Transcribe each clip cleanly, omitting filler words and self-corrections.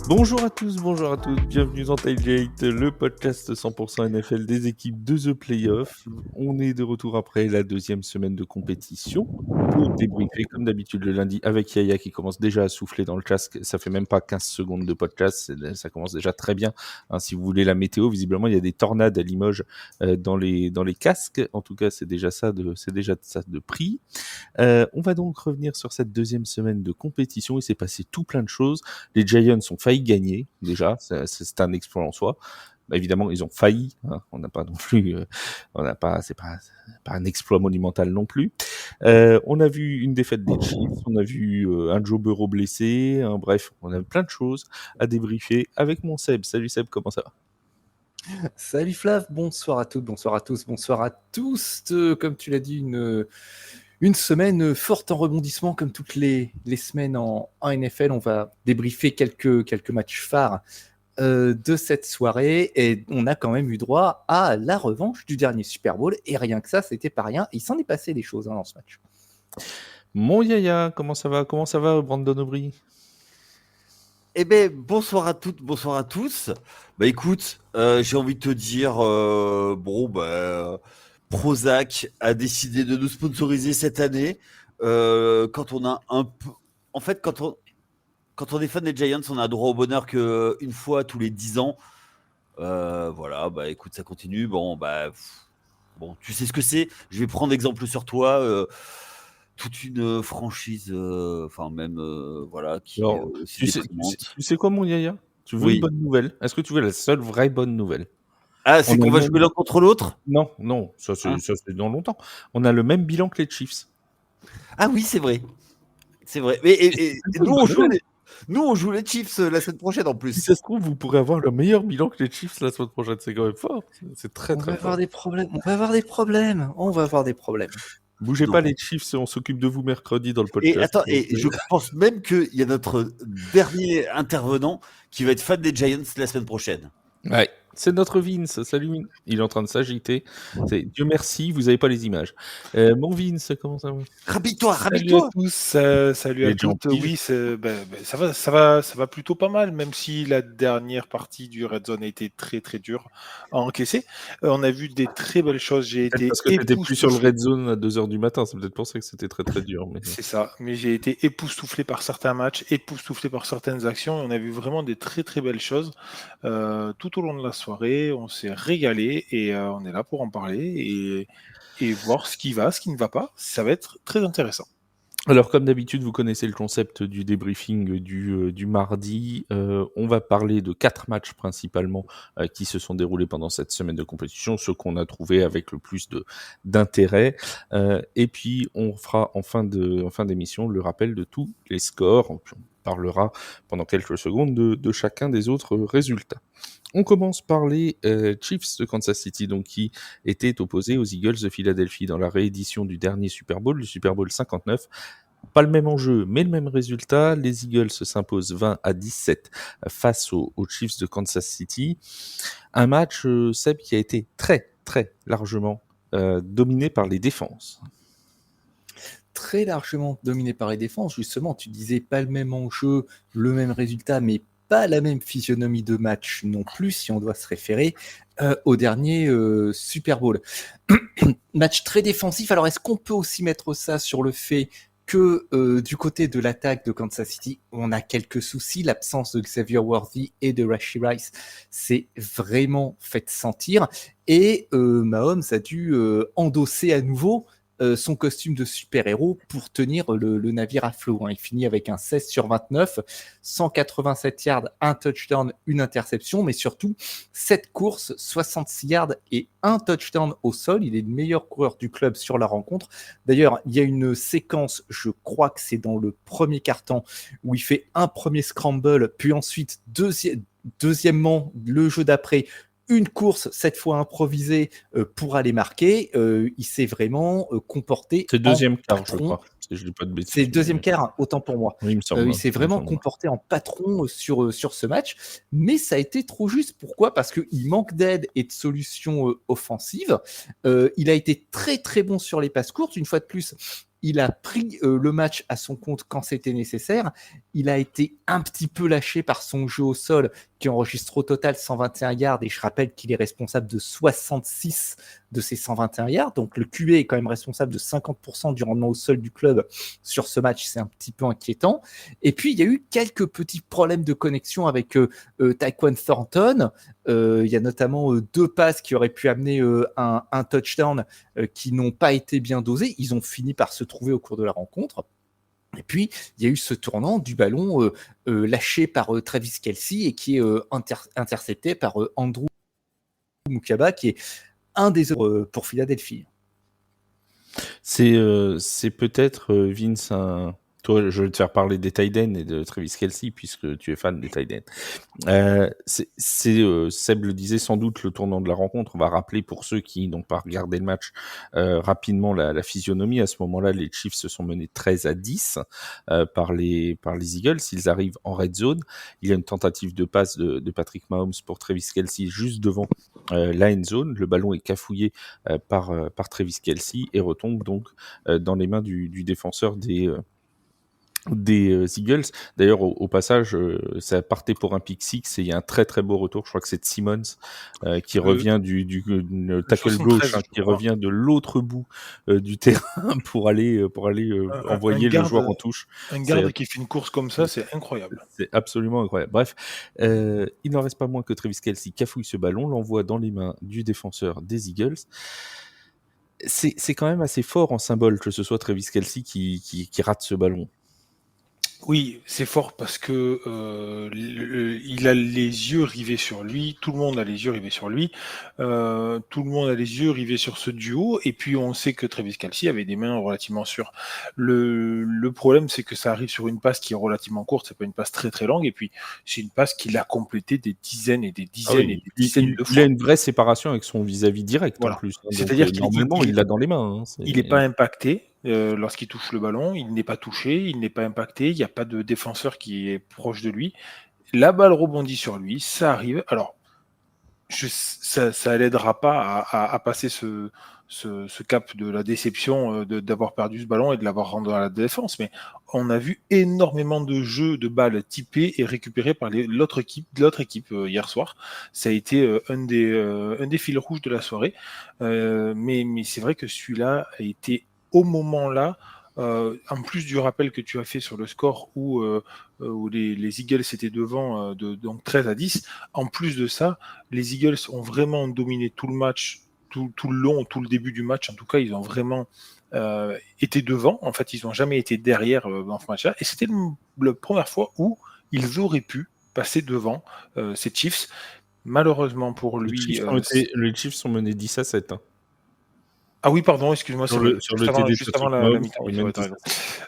Bonjour à tous, bonjour à toutes, bienvenue dans Tailgate, le podcast 100% NFL des équipes de The Playoff. On est de retour après la deuxième semaine de compétition pour débriefer comme d'habitude le lundi avec Yaya qui commence déjà à souffler dans le casque. Ça fait même pas 15 secondes de podcast, ça commence déjà très bien. Hein, si vous voulez la météo, visiblement il y a des tornades à Limoges dans les casques. En tout cas, c'est déjà ça de prix. On va donc revenir sur cette deuxième semaine de compétition. Il s'est passé tout plein de choses. Les Giants ont failli gagner, déjà, c'est un exploit en soi. Bah, évidemment, ils ont failli. Hein. On n'a pas non plus, c'est pas un exploit monumental non plus. On a vu une défaite des Chiefs, on a vu un Joe Burrow blessé. Hein, bref, on a plein de choses à débriefer avec mon Seb. Salut Seb, comment ça va? Salut Flav, bonsoir à toutes, bonsoir à tous, bonsoir à tous. Comme tu l'as dit, une semaine forte en rebondissement comme toutes les semaines en NFL. On va débriefer quelques matchs phares de cette soirée et on a quand même eu droit à la revanche du dernier Super Bowl et rien que ça, c'était pas rien. Il s'en est passé des choses dans ce match. Mon Yaya, comment ça va? Comment ça va, Brandon Aubry? Eh ben, bonsoir à toutes, bonsoir à tous. Bah écoute, j'ai envie de te dire, Prozac a décidé de nous sponsoriser cette année. Quand on a un peu, en fait, quand on est fan des Giants, on a droit au bonheur qu'une fois tous les 10 ans. Voilà, bah écoute, ça continue. Bon, tu sais ce que c'est. Je vais prendre exemple sur toi. Toute une franchise, voilà, qui est Alors, aussi déprimante. tu sais quoi, mon Yaya? Tu veux une Oui. bonne nouvelle? Est-ce que tu veux la seule vraie bonne nouvelle? Ah, On c'est a qu'on le va même... jouer l'un contre l'autre? Non, ça Hein? c'est dans longtemps. On a le même bilan que les Chiefs. Ah oui, c'est vrai. C'est vrai. Mais Et c'est et plutôt une nous, bonne nouvelle. nous, on joue les Chiefs la semaine prochaine en Si plus. ça se trouve, vous pourrez avoir le meilleur bilan que les Chiefs la semaine prochaine. C'est quand même fort. C'est très On va très fort. avoir des problèmes, on va avoir des problèmes, on va avoir des problèmes. Bougez pas Non. les Chiefs, on s'occupe de vous mercredi dans le Et podcast. attends, Donc, et je pense même qu'il y a notre dernier intervenant qui va être fan des Giants la semaine prochaine. ouais, c'est notre Vince. Salut Vince. Il est en train de s'agiter. Dieu merci, vous avez pas les images. Mon Vince, comment ça va? Rhabille-toi, Salut à rhabille-toi. tous, salut Il à est déjà en toutes. pige. Oui, ça va plutôt pas mal, même si la dernière partie du Red Zone a été très très dure à encaisser. On a vu des très belles choses. J'ai Peut-être été parce que t'étais plus sur le époustouflé. Red Zone à 2h du matin. C'est peut-être pour ça que c'était très très dur. Mais... C'est ça, mais j'ai été époustouflé par certains matchs, époustouflé par certaines actions. Et on a vu vraiment des très très belles choses tout au long de la soirée. On s'est régalé et on est là pour en parler et voir ce qui va, ce qui ne va pas. Ça va être très intéressant. Alors, comme d'habitude, vous connaissez le concept du débriefing du mardi. On va parler de 4 matchs principalement qui se sont déroulés pendant cette semaine de compétition, ceux qu'on a trouvés avec le plus d'intérêt. Et puis, on fera en fin d'émission le rappel de tous les scores. On parlera pendant quelques secondes de chacun des autres résultats. On commence par les Chiefs de Kansas City, donc qui étaient opposés aux Eagles de Philadelphie dans la réédition du dernier Super Bowl, le Super Bowl 59. Pas le même enjeu, mais le même résultat. Les Eagles s'imposent 20-17 face aux Chiefs de Kansas City. Un match, Seb, qui a été très, très largement dominé par les défenses. Très largement dominé par les défenses. Justement, tu disais pas le même enjeu, le même résultat, mais pas la même physionomie de match non plus, si on doit se référer au dernier Super Bowl. Match très défensif. Alors, est-ce qu'on peut aussi mettre ça sur le fait que du côté de l'attaque de Kansas City, on a quelques soucis. L'absence de Xavier Worthy et de Rashee Rice s'est vraiment fait sentir. Et Mahomes a dû endosser à nouveau son costume de super-héros pour tenir le navire à flot. Hein. Il finit avec un 16 sur 29, 187 yards, un touchdown, une interception, mais surtout 7 courses, 66 yards et un touchdown au sol. Il est le meilleur coureur du club sur la rencontre. D'ailleurs, il y a une séquence, je crois que c'est dans le premier quart-temps, où il fait un premier scramble, puis ensuite deuxièmement, le jeu d'après, une course, cette fois improvisée, pour aller marquer. Il s'est vraiment comporté C'est deuxième en quart, je patron. crois. Si je dis pas de bêtises. C'est deuxième quart, autant pour moi. Oui, il me semble. Il s'est vraiment comporté en patron sur ce match, mais ça a été trop juste. Pourquoi ? Parce qu'il manque d'aide et de solutions offensives. Il a été très très bon sur les passes courtes. Une fois de plus, il a pris le match à son compte quand c'était nécessaire. Il a été un petit peu lâché par son jeu au sol qui enregistre au total 121 yards et je rappelle qu'il est responsable de 66 de ces 121 yards. Donc le QB est quand même responsable de 50% du rendement au sol du club sur ce match. C'est un petit peu inquiétant. Et puis il y a eu quelques petits problèmes de connexion avec Tyquan Thornton. Il y a notamment 2 passes qui auraient pu amener un touchdown qui n'ont pas été bien dosées. Ils ont fini par se trouver au cours de la rencontre. Et puis, il y a eu ce tournant du ballon lâché par Travis Kelce et qui est intercepté par Andrew Mukaba, qui est un des autres pour Philadelphie. C'est peut-être, Vince, toi, je vais te faire parler des tight ends et de Travis Kelce, puisque tu es fan des tight ends. Seb le disait, sans doute le tournant de la rencontre. On va rappeler pour ceux qui n'ont pas regardé le match rapidement la physionomie. À ce moment-là, les Chiefs se sont menés 13-10 par les Eagles. Ils arrivent en red zone. Il y a une tentative de passe de Patrick Mahomes pour Travis Kelce juste devant la end zone. Le ballon est cafouillé par Travis Kelce et retombe donc dans les mains du défenseur des Eagles. D'ailleurs, au passage, ça partait pour un pick six et il y a un très très beau retour. Je crois que c'est de Simmons qui revient du tackle gauche, qui revient de l'autre bout du terrain pour aller envoyer le joueur en touche. Un garde qui fait une course comme ça, c'est incroyable. C'est absolument incroyable. Bref, il n'en reste pas moins que Travis Kelce cafouille ce ballon, l'envoie dans les mains du défenseur des Eagles. C'est quand même assez fort en symbole que ce soit Travis Kelce qui rate ce ballon. Oui, c'est fort parce que il a les yeux rivés sur lui, tout le monde a les yeux rivés sur lui, tout le monde a les yeux rivés sur ce duo, et puis on sait que Travis Kelce avait des mains relativement sûres. Le problème, c'est que ça arrive sur une passe qui est relativement courte, c'est pas une passe très très longue, et puis c'est une passe qu'il a complétée des dizaines et des dizaines et des dizaines de fois. Il a une vraie séparation avec son vis-à-vis direct Voilà. en plus. C'est-à-dire qu'il normalement, il l'a dans les mains. Il n'est pas impacté lorsqu'il touche le ballon, il n'est pas touché, il n'est pas impacté, il n'y a pas de défenseur qui est proche de lui. La balle rebondit sur lui, ça arrive. Alors, ça l'aidera pas à passer ce cap de la déception d'avoir perdu ce ballon et de l'avoir rendu à la défense, mais on a vu énormément de jeux de balles typés et récupérés par l'autre équipe hier soir. Ça a été un des fils rouges de la soirée, mais c'est vrai que celui-là a été au moment là, en plus du rappel que tu as fait sur le score où les Eagles étaient devant donc 13-10, en plus de ça, les Eagles ont vraiment dominé tout le match, tout le long, tout le début du match. En tout cas, ils ont vraiment été devant. En fait, ils n'ont jamais été derrière dans ce match-là. Et c'était la première fois où ils auraient pu passer devant ces Chiefs. Malheureusement pour lui... Les Chiefs sont menés 10-7. Hein. Ah oui, pardon, excuse-moi, juste avant la mi-temps.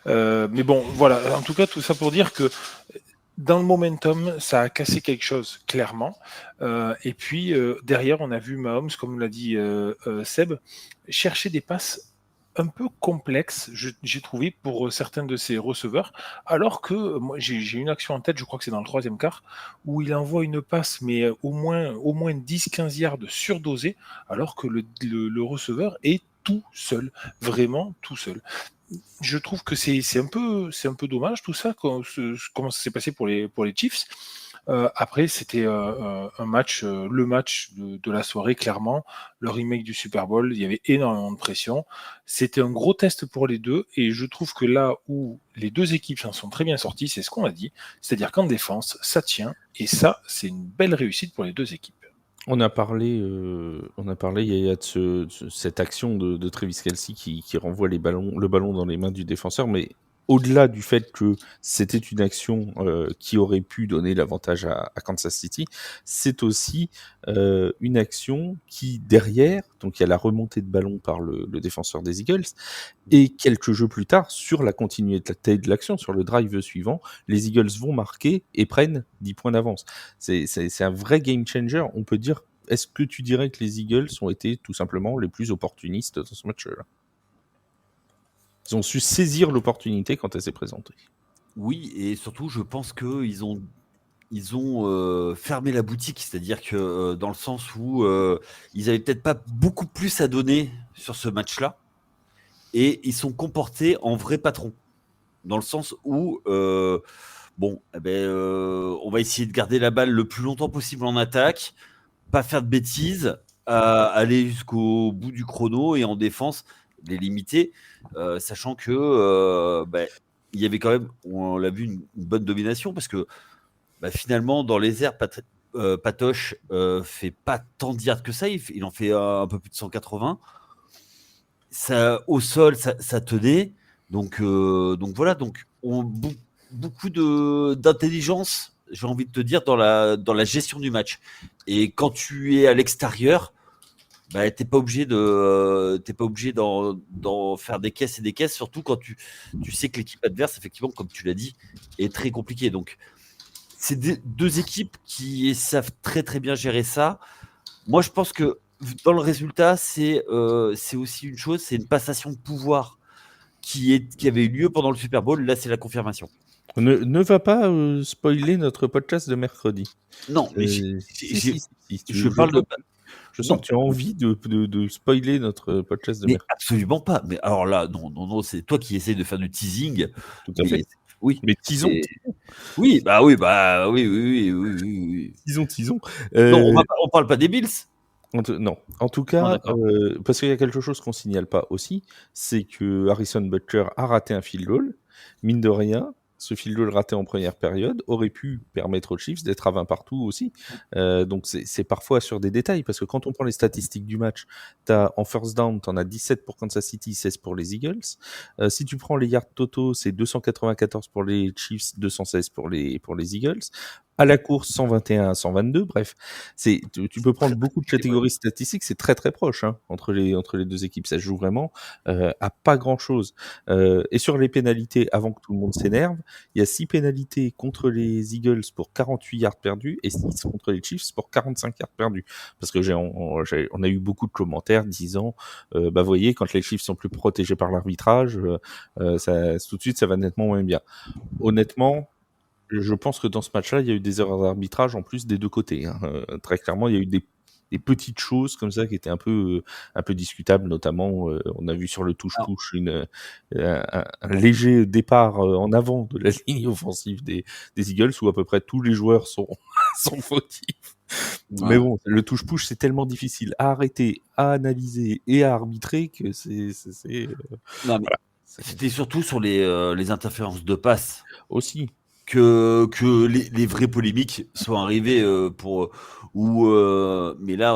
Mais bon, voilà, en tout cas, tout ça pour dire que dans le momentum, ça a cassé quelque chose, clairement. Et puis, derrière, on a vu Mahomes, comme l'a dit Seb, chercher des passes un peu complexes, j'ai trouvé, pour certains de ses receveurs, alors que moi, j'ai une action en tête, je crois que c'est dans le 3e quart, où il envoie une passe, mais au moins 10-15 yards surdosée, alors que le receveur est tout seul, vraiment tout seul. Je trouve que c'est un peu dommage tout ça, comment ça s'est passé pour les Chiefs. Après, c'était un match, le match de la soirée, clairement, le remake du Super Bowl, il y avait énormément de pression. C'était un gros test pour les deux, et je trouve que là où les deux équipes s'en sont très bien sorties, c'est ce qu'on a dit, c'est-à-dire qu'en défense, ça tient, et ça, c'est une belle réussite pour les deux équipes. On a parlé, Yaya, de cette action de Travis Kelce qui renvoie le ballon dans les mains du défenseur, mais au-delà du fait que c'était une action qui aurait pu donner l'avantage à Kansas City, c'est aussi une action qui, derrière, donc il y a la remontée de ballon par le défenseur des Eagles, et quelques jeux plus tard, sur la continuité de l'action, sur le drive suivant, les Eagles vont marquer et prennent 10 points d'avance. C'est un vrai game changer, on peut dire. Est-ce que tu dirais que les Eagles ont été tout simplement les plus opportunistes dans ce match-là ? Ils ont su saisir l'opportunité quand elle s'est présentée. Oui, et surtout, je pense qu'ils ont fermé la boutique, c'est-à-dire que dans le sens où ils avaient peut-être pas beaucoup plus à donner sur ce match-là, et ils sont comportés en vrais patrons. Dans le sens où, on va essayer de garder la balle le plus longtemps possible en attaque, pas faire de bêtises, aller jusqu'au bout du chrono et en défense, les limiter, sachant que il y avait quand même, on l'a vu, une bonne domination parce que finalement, dans les airs, Patoche fait pas tant de yards que ça, il en fait un peu plus de 180. Ça, au sol, ça tenait. Donc voilà, beaucoup d'intelligence, j'ai envie de te dire, dans la gestion du match. Et quand tu es à l'extérieur, t'es pas obligé d'en faire des caisses et des caisses, surtout quand tu sais que l'équipe adverse, effectivement, comme tu l'as dit, est très compliquée. Donc c'est deux équipes qui savent très très bien gérer ça. Moi, je pense que dans le résultat, c'est aussi une chose, c'est une passation de pouvoir qui avait eu lieu pendant le Super Bowl. Là, c'est la confirmation. Ne va pas spoiler notre podcast de mercredi. Non, mais je parle de. Je sens que tu as envie de spoiler notre podcast de Mais mercredi. absolument pas. Mais alors là, non, c'est toi qui essayes de faire du teasing. Tout à fait. Oui. Mais tisons. Oui. Tisons. Non, on parle pas des Bills. Non. En tout cas, parce qu'il y a quelque chose qu'on signale pas aussi, c'est que Harrison Butker a raté un field goal. Mine de rien, ce field goal raté en première période aurait pu permettre aux Chiefs d'être à 20 partout aussi. Donc c'est parfois sur des détails, parce que quand on prend les statistiques du match, en first down, tu en as 17 pour Kansas City, 16 pour les Eagles. Si tu prends les yards totaux, c'est 294 pour les Chiefs, 216 pour les Eagles. À la course, 121 à 122. Bref, tu peux prendre beaucoup de catégories statistiques, c'est très très proche entre les deux équipes. Ça se joue vraiment à pas grand-chose. Et sur les pénalités, avant que tout le monde s'énerve, il y a 6 pénalités contre les Eagles pour 48 yards perdus et 6 contre les Chiefs pour 45 yards perdus. Parce que on a eu beaucoup de commentaires disant, vous voyez, quand les Chiefs sont plus protégés par l'arbitrage, tout de suite, ça va nettement moins bien. Honnêtement, je pense que dans ce match-là, il y a eu des erreurs d'arbitrage en plus des deux côtés. Très clairement, il y a eu des petites choses comme ça qui étaient un peu discutables, notamment on a vu sur le touche-touche un léger départ en avant de la ligne offensive des Eagles où à peu près tous les joueurs sont fautifs. Ouais. Mais bon, le touche-push, c'est tellement difficile à arrêter, à analyser et à arbitrer que voilà. C'était surtout sur les interférences de passe aussi. Que les vraies polémiques sont arrivées mais là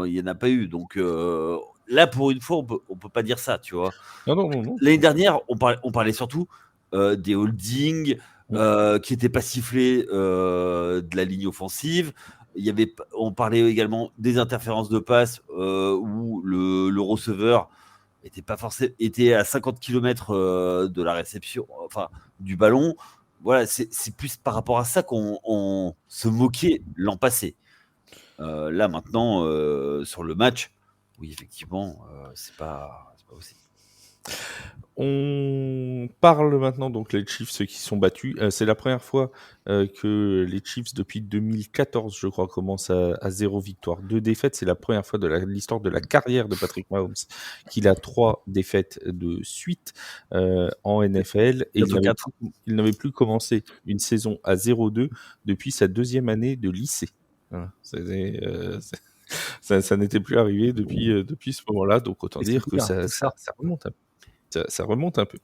il n'y en a pas eu, donc là pour une fois on peut pas dire ça, tu vois. Non. L'année dernière on parlait surtout des holdings qui n'étaient pas sifflés de la ligne offensive. On parlait également des interférences de passe où le receveur était à 50 km de la réception, enfin du ballon. Voilà, c'est plus par rapport à ça qu'on se moquait l'an passé. Là, maintenant, sur le match, oui, effectivement, c'est pas possible. On parle maintenant, donc les Chiefs, ceux qui sont battus. C'est la première fois que les Chiefs, depuis 2014, je crois, commencent à 0 victoire, 2 défaites. C'est la première fois de l'histoire de la carrière de Patrick Mahomes qu'il a 3 défaites de suite en NFL. Et il n'avait plus commencé une saison à 0-2 depuis sa 2e année de lycée. Voilà. Ça n'était plus arrivé depuis ce moment-là. Donc autant dire que ça remonte un peu. Ça remonte un peu.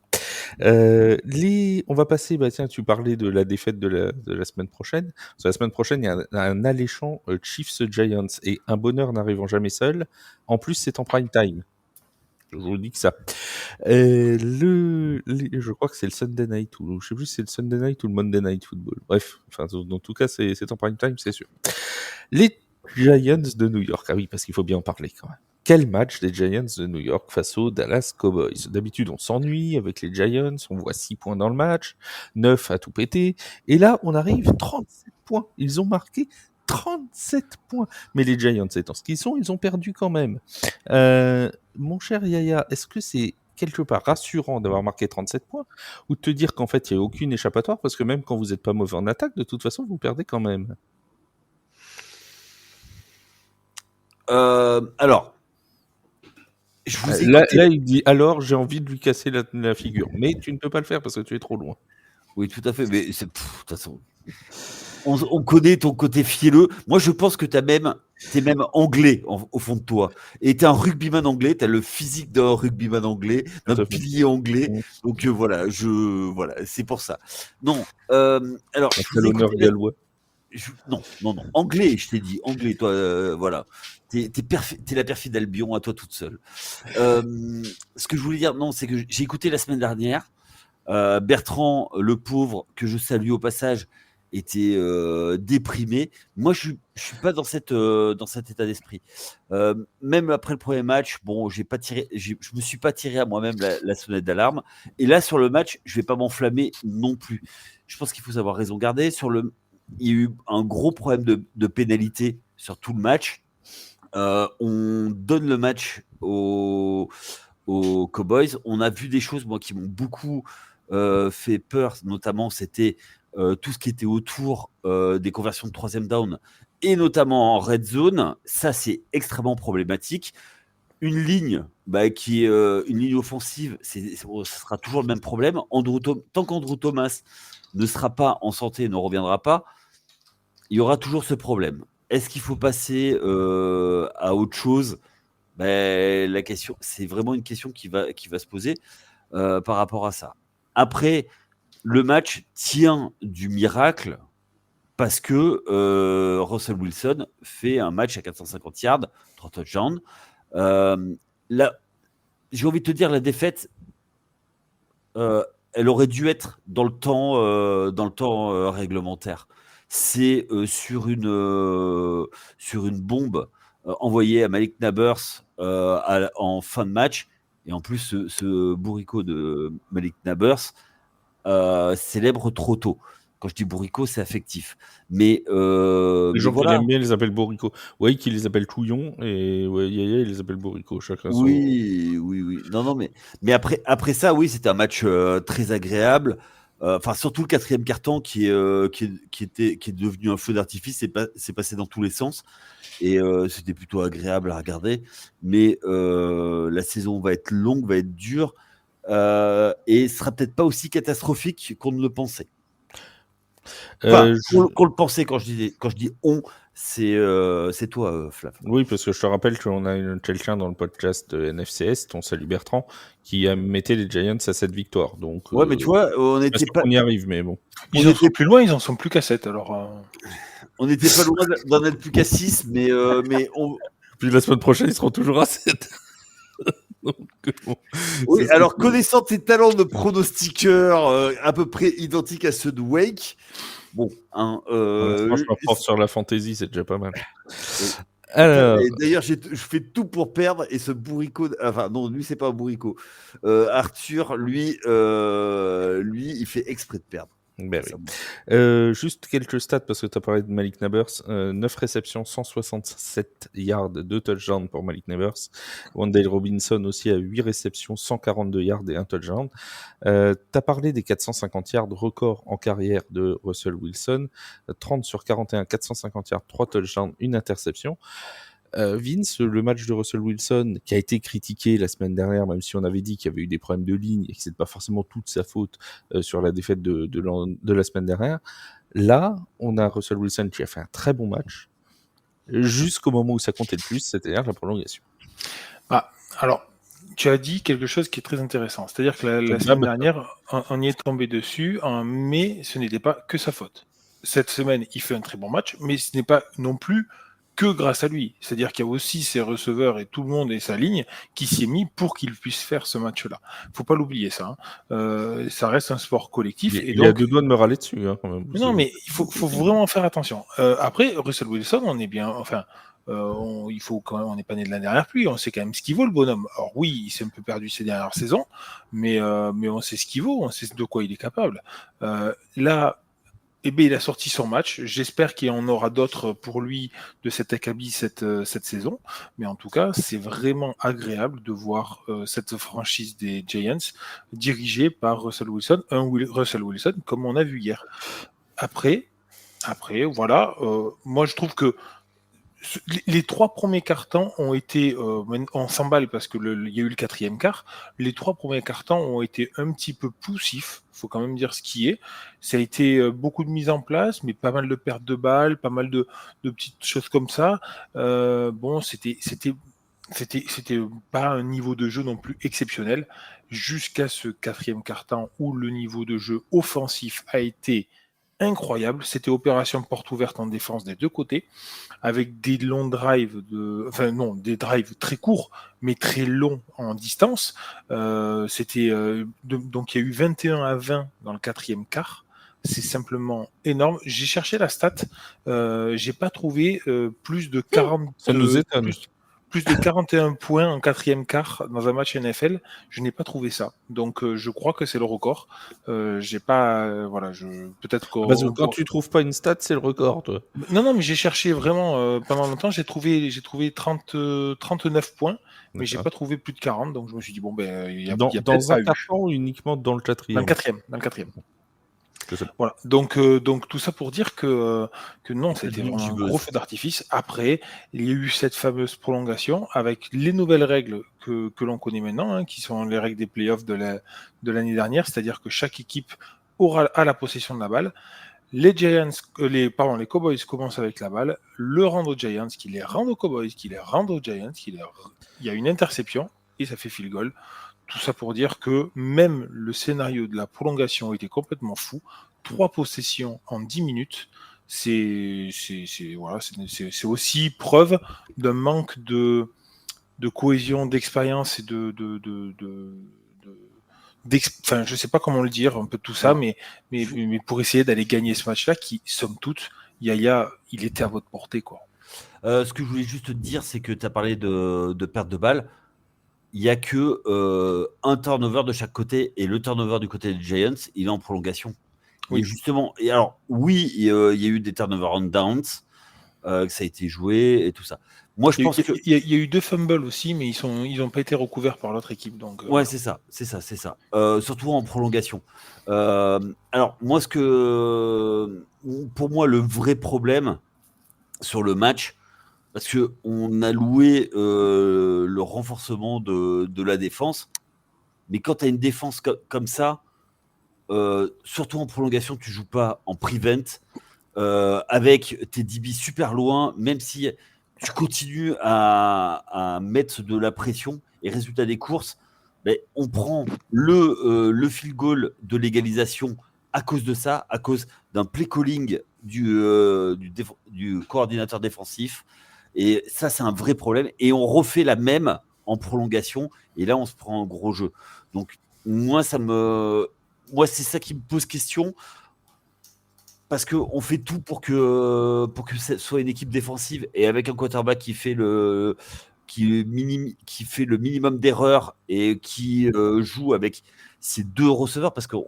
On va passer, tiens, tu parlais de la défaite de la semaine prochaine. La semaine prochaine, il y a un alléchant Chiefs-Giants, et un bonheur n'arrivant jamais seul. En plus, c'est en prime time. Je vous dis que ça. Je crois que c'est le Sunday Night, ou je sais plus si c'est le Sunday Night ou le Monday Night Football. Bref, dans tout cas, c'est en prime time, c'est sûr. Les Giants de New York. Ah oui, parce qu'il faut bien en parler quand même. Quel match des Giants de New York face aux Dallas Cowboys. D'habitude, on s'ennuie avec les Giants, on voit 6 points dans le match, 9 à tout péter, et là, on arrive 37 points. Ils ont marqué 37 points. Mais les Giants, étant ce qu'ils sont, ils ont perdu quand même. Mon cher Yaya, est-ce que c'est quelque part rassurant d'avoir marqué 37 points, ou de te dire qu'en fait, il n'y a aucune échappatoire, parce que même quand vous n'êtes pas mauvais en attaque, de toute façon, vous perdez quand même? Alors, Je vous ai Là, écouté. il dit alors j'ai envie de lui casser la figure, mais tu ne peux pas le faire parce que tu es trop loin. Oui, tout à fait, mais de toute façon, on connaît ton côté fielleux. Moi, je pense que t'es même anglais au fond de toi. Et t'es un rugbyman anglais, t'as le physique d'un rugbyman anglais, d'un Tout à fait. pilier anglais. Mmh. Donc voilà, c'est pour ça. Non, alors Un je vous tel ai honneur écouté. gallois. Non, anglais, je t'ai dit, anglais, toi, voilà. T'es la perfide Albion à toi toute seule. Ce que je voulais dire, non, c'est que j'ai écouté la semaine dernière. Bertrand, le pauvre, que je salue au passage, était déprimé. Moi, je suis pas dans cet état d'esprit. Même après le premier match, bon, je me suis pas tiré à moi-même la sonnette d'alarme. Et là, sur le match, je vais pas m'enflammer non plus. Je pense qu'il faut savoir raison garder. Il y a eu un gros problème de pénalité sur tout le match. On donne le match aux Cowboys. On a vu des choses, moi, qui m'ont beaucoup fait peur, notamment c'était tout ce qui était autour des conversions de troisième down et notamment en red zone. Ça, c'est extrêmement problématique. Une ligne qui est une ligne offensive, ce sera toujours le même problème. Tant qu'Andrew Thomas ne sera pas en santé, ne reviendra pas, il y aura toujours ce problème. Est-ce qu'il faut passer à autre chose? La question, c'est vraiment une question qui va se poser par rapport à ça. Après, le match tient du miracle parce que Russell Wilson fait un match à 450 yards, 3 touchdowns. J'ai envie de te dire, la défaite, elle aurait dû être dans le temps réglementaire. C'est sur une bombe envoyée à Malik Nabers en fin de match. Et en plus, ce bourricot de Malik Nabers célèbre trop tôt. Quand je dis bourricot, c'est affectif. Mais Les gens qui voilà. l'aiment bien les appellent bourricot. Ouais, qui les appellent touillon et ouais, Yaya, ils les appellent bourricot. Chacun son. Oui. Non, mais après ça, oui, c'était un match très agréable. Enfin, surtout le quatrième carton qui est devenu un feu d'artifice, c'est passé dans tous les sens. Et c'était plutôt agréable à regarder. Mais la saison va être longue, va être dure. Et sera peut-être pas aussi catastrophique qu'on ne le pensait. Enfin, qu'on le pensait quand je dis on, c'est toi, Flav. Oui, parce que je te rappelle qu'on a quelqu'un dans le podcast de NFCS, ton salut Bertrand, qui a metté les Giants à 7 victoires. Donc, Ouais, mais tu vois, on y arrive, mais bon. Ils en sont plus loin, ils en sont plus qu'à 7. Alors, on n'était pas loin d'en être plus qu'à 6, mais Puis la semaine prochaine, ils seront toujours à 7. Donc, bon, oui, alors connaissant tes talents de pronostiqueur à peu près identiques à ceux de Wake, bon, franchement, prof sur la fantasy, c'est déjà pas mal. Alors... D'ailleurs, je fais tout pour perdre et ce bourricot, enfin non, lui c'est pas un bourricot. Arthur, lui, il fait exprès de perdre. Ben oui. Juste quelques stats parce que tu as parlé de Malik Nabers. 9 réceptions, 167 yards, 2 touchdowns pour Malik Nabers. Wan'Dale Robinson aussi a 8 réceptions, 142 yards et 1 touchdown. Tu as parlé des 450 yards record en carrière de Russell Wilson. 30 sur 41, 450 yards, 3 touchdowns, 1 interception. Vince, le match de Russell Wilson qui a été critiqué la semaine dernière, même si on avait dit qu'il y avait eu des problèmes de ligne et que c'est pas forcément toute sa faute sur la défaite de la semaine dernière. Là, on a Russell Wilson qui a fait un très bon match jusqu'au moment où ça comptait le plus, c'est-à-dire la prolongation. Alors, tu as dit quelque chose qui est très intéressant, c'est-à-dire que la semaine dernière, on y est tombé dessus, mais ce n'était pas que sa faute. Cette semaine, il fait un très bon match, mais ce n'est pas non plus que grâce à lui. C'est-à-dire qu'il y a aussi ses receveurs et tout le monde et sa ligne qui s'y est mis pour qu'il puisse faire ce match-là. Il ne faut pas l'oublier, ça. Ça reste un sport collectif. Il y a deux doigts de me râler dessus, quand même. Non, mais il faut vraiment faire attention. Après, Russell Wilson, on est bien... Enfin, il faut quand même, on n'est pas né de la dernière pluie, on sait quand même ce qu'il vaut, le bonhomme. Alors oui, il s'est un peu perdu ces dernières saisons, mais on sait ce qu'il vaut, on sait de quoi il est capable. Là, il a sorti son match. J'espère qu'il y en aura d'autres pour lui de cet acabit cette saison. Mais en tout cas, c'est vraiment agréable de voir cette franchise des Giants dirigée par Russell Wilson, Russell Wilson comme on a vu hier. Après, voilà, moi je trouve que Les 3 premiers quarts-temps ont été, on s'emballe parce que il y a eu le 4e quart. Les 3 premiers quarts-temps ont été un petit peu poussifs, faut quand même dire ce qui est. Ça a été beaucoup de mise en place, mais pas mal de pertes de balles, pas mal de petites choses comme ça. Bon, c'était pas un niveau de jeu non plus exceptionnel jusqu'à ce 4e quart-temps où le niveau de jeu offensif a été incroyable. C'était opération porte ouverte en défense des deux côtés, avec des longs drives, des drives très courts, mais très longs en distance. Donc il y a eu 21-20 dans le 4e quart. C'est simplement énorme. J'ai cherché la stat, j'ai pas trouvé plus de 40. Ça nous étonne. Plus de 41 points en 4e quart dans un match NFL, je n'ai pas trouvé ça. Donc je crois que c'est le record. J'ai pas, peut-être que Quand tu trouves pas une stat, c'est le record, toi. Non, mais j'ai cherché vraiment pendant longtemps. J'ai trouvé 39 points, mais j'ai pas trouvé plus de 40. Donc je me suis dit bon il y a dans peut-être un pas eu. quart-temps ou uniquement dans le 4e? Dans le 4e. Voilà. Donc tout ça pour dire que non, c'était vraiment un gros feu d'artifice. Après, il y a eu cette fameuse prolongation avec les nouvelles règles que l'on connaît maintenant, qui sont les règles des playoffs de l'année dernière, c'est-à-dire que chaque équipe a la possession de la balle. Les Cowboys commencent avec la balle, le rendent aux Giants, qui les rendent aux Cowboys, qui les rendent aux Giants, il y a une interception et ça fait field goal. Tout ça pour dire que même le scénario de la prolongation était complètement fou. 3 possessions en 10 minutes, c'est aussi preuve d'un manque de cohésion, d'expérience et je sais pas comment le dire, un peu tout ça, mais pour essayer d'aller gagner ce match-là, qui, somme toute, Yaya, il était à votre portée, quoi. Ce que je voulais juste te dire, c'est que tu as parlé de perte de balles. Il n'y a que un turnover de chaque côté, et le turnover du côté des Giants, il est en prolongation. Oui. Et justement, il y a eu des turnovers on downs, que ça a été joué et tout ça. Moi, je pense qu'il y a eu 2 fumbles aussi, mais ils ont pas été recouverts par l'autre équipe. Donc, ouais, c'est ça. Surtout en prolongation. Alors, moi, pour moi, le vrai problème sur le match, parce qu'on a loué le renforcement de la défense, mais quand tu as une défense comme ça, surtout en prolongation, tu joues pas en prevent, avec tes DB super loin, même si tu continues à mettre de la pression, et résultat des courses, on prend le field goal de l'égalisation à cause de ça, à cause d'un play calling du coordinateur défensif. Et ça, c'est un vrai problème. Et on refait la même en prolongation. Et là, on se prend un gros jeu. Donc, moi, c'est ça qui me pose question. Parce qu'on fait tout pour que ce soit une équipe défensive. Et avec un quarterback qui fait le minimum d'erreurs et qui joue avec ses 2 receveurs. Parce qu'il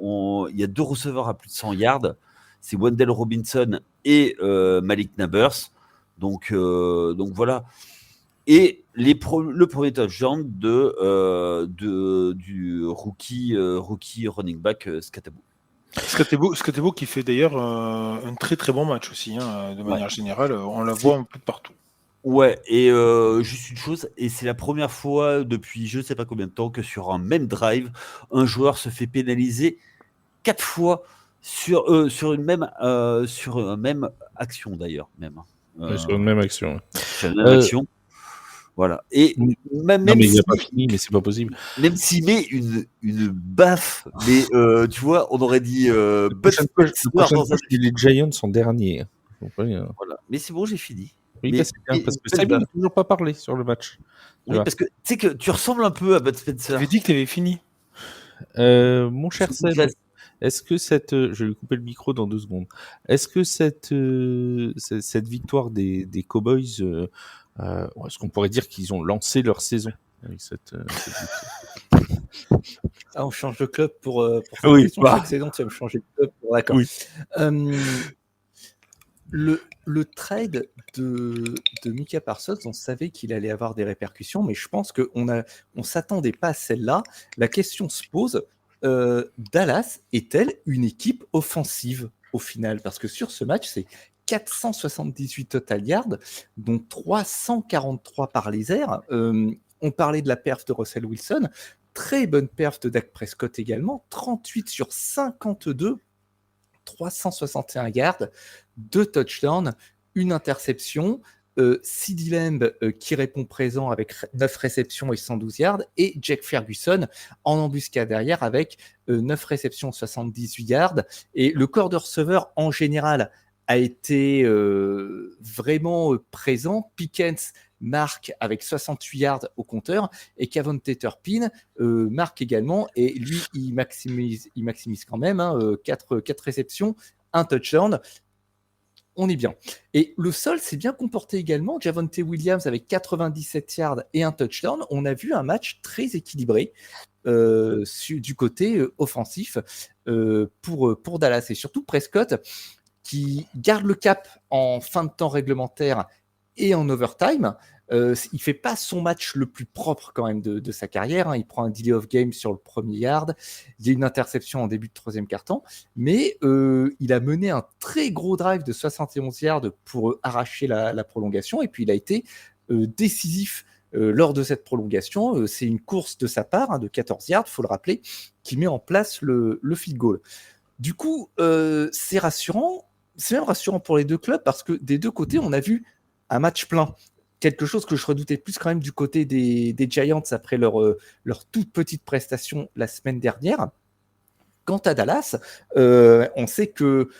y a 2 receveurs à plus de 100 yards. C'est Wendell Robinson et Malik Nabers. Donc voilà. Et le premier touchdown du rookie running back Skattebo. Skattebo qui fait d'ailleurs un très très bon match aussi, de manière générale. On la voit un peu partout. Ouais, et juste une chose, et c'est la première fois depuis je ne sais pas combien de temps que sur un même drive, un joueur se fait pénaliser 4 fois sur une même action d'ailleurs même. Sur une même action. Sur une même action. Voilà. Et même mais il n'a pas fini, mais c'est pas possible. Même s'il met une baffe, mais tu vois, on aurait dit. Les Giants sont derniers. Voilà. Mais c'est bon, j'ai fini. Oui, c'est bien, parce que Simon n'a toujours pas parlé sur le match. Oui, parce que tu sais que tu ressembles un peu à Bud Spencer. Tu avais dit que tu avais fini. Mon cher Seb, est-ce que je vais lui couper le micro dans 2 secondes. Est-ce que cette victoire des Cowboys, est-ce qu'on pourrait dire qu'ils ont lancé leur saison avec cette victoire? On change de club pour oui, question. Chaque saison, tu vas me changer de club. D'accord. Oui. Le trade de Micah Parsons, on savait qu'il allait avoir des répercussions, mais je pense qu'on s'attendait pas à celle-là. La question se pose, Dallas est-elle une équipe offensive au final? Parce que sur ce match, c'est 478 total yards, dont 343 par les airs. On parlait de la perf de Russell Wilson, très bonne perf de Dak Prescott également, 38 sur 52, 361 yards, 2 touchdowns, une interception. CeeDee Lamb qui répond présent avec 9 réceptions et 112 yards, et Jake Ferguson en embuscade derrière avec 9 réceptions, 78 yards. Et le corps de receveur en général a été vraiment présent. Pickens marque avec 68 yards au compteur, et Kavonte Turpin marque également, et lui il maximise quand même 4 réceptions, un touchdown. On est bien. Et le sol s'est bien comporté également. Javonte Williams avec 97 yards et un touchdown. On a vu un match très équilibré du côté offensif pour Dallas. Et surtout Prescott qui garde le cap en fin de temps réglementaire et en overtime. Il fait pas son match le plus propre quand même de sa carrière. Il prend un delay of game sur le premier yard. Il y a une interception en début de troisième quart-temps. Mais il a mené un très gros drive de 71 yards pour arracher la prolongation. Et puis il a été décisif lors de cette prolongation. C'est une course de sa part de 14 yards, il faut le rappeler, qui met en place le field goal. Du coup, c'est rassurant. C'est même rassurant pour les deux clubs parce que des deux côtés, on a vu un match plein. Quelque chose que je redoutais plus quand même du côté des Giants après leur toute petite prestation la semaine dernière. Quant à Dallas, on sait que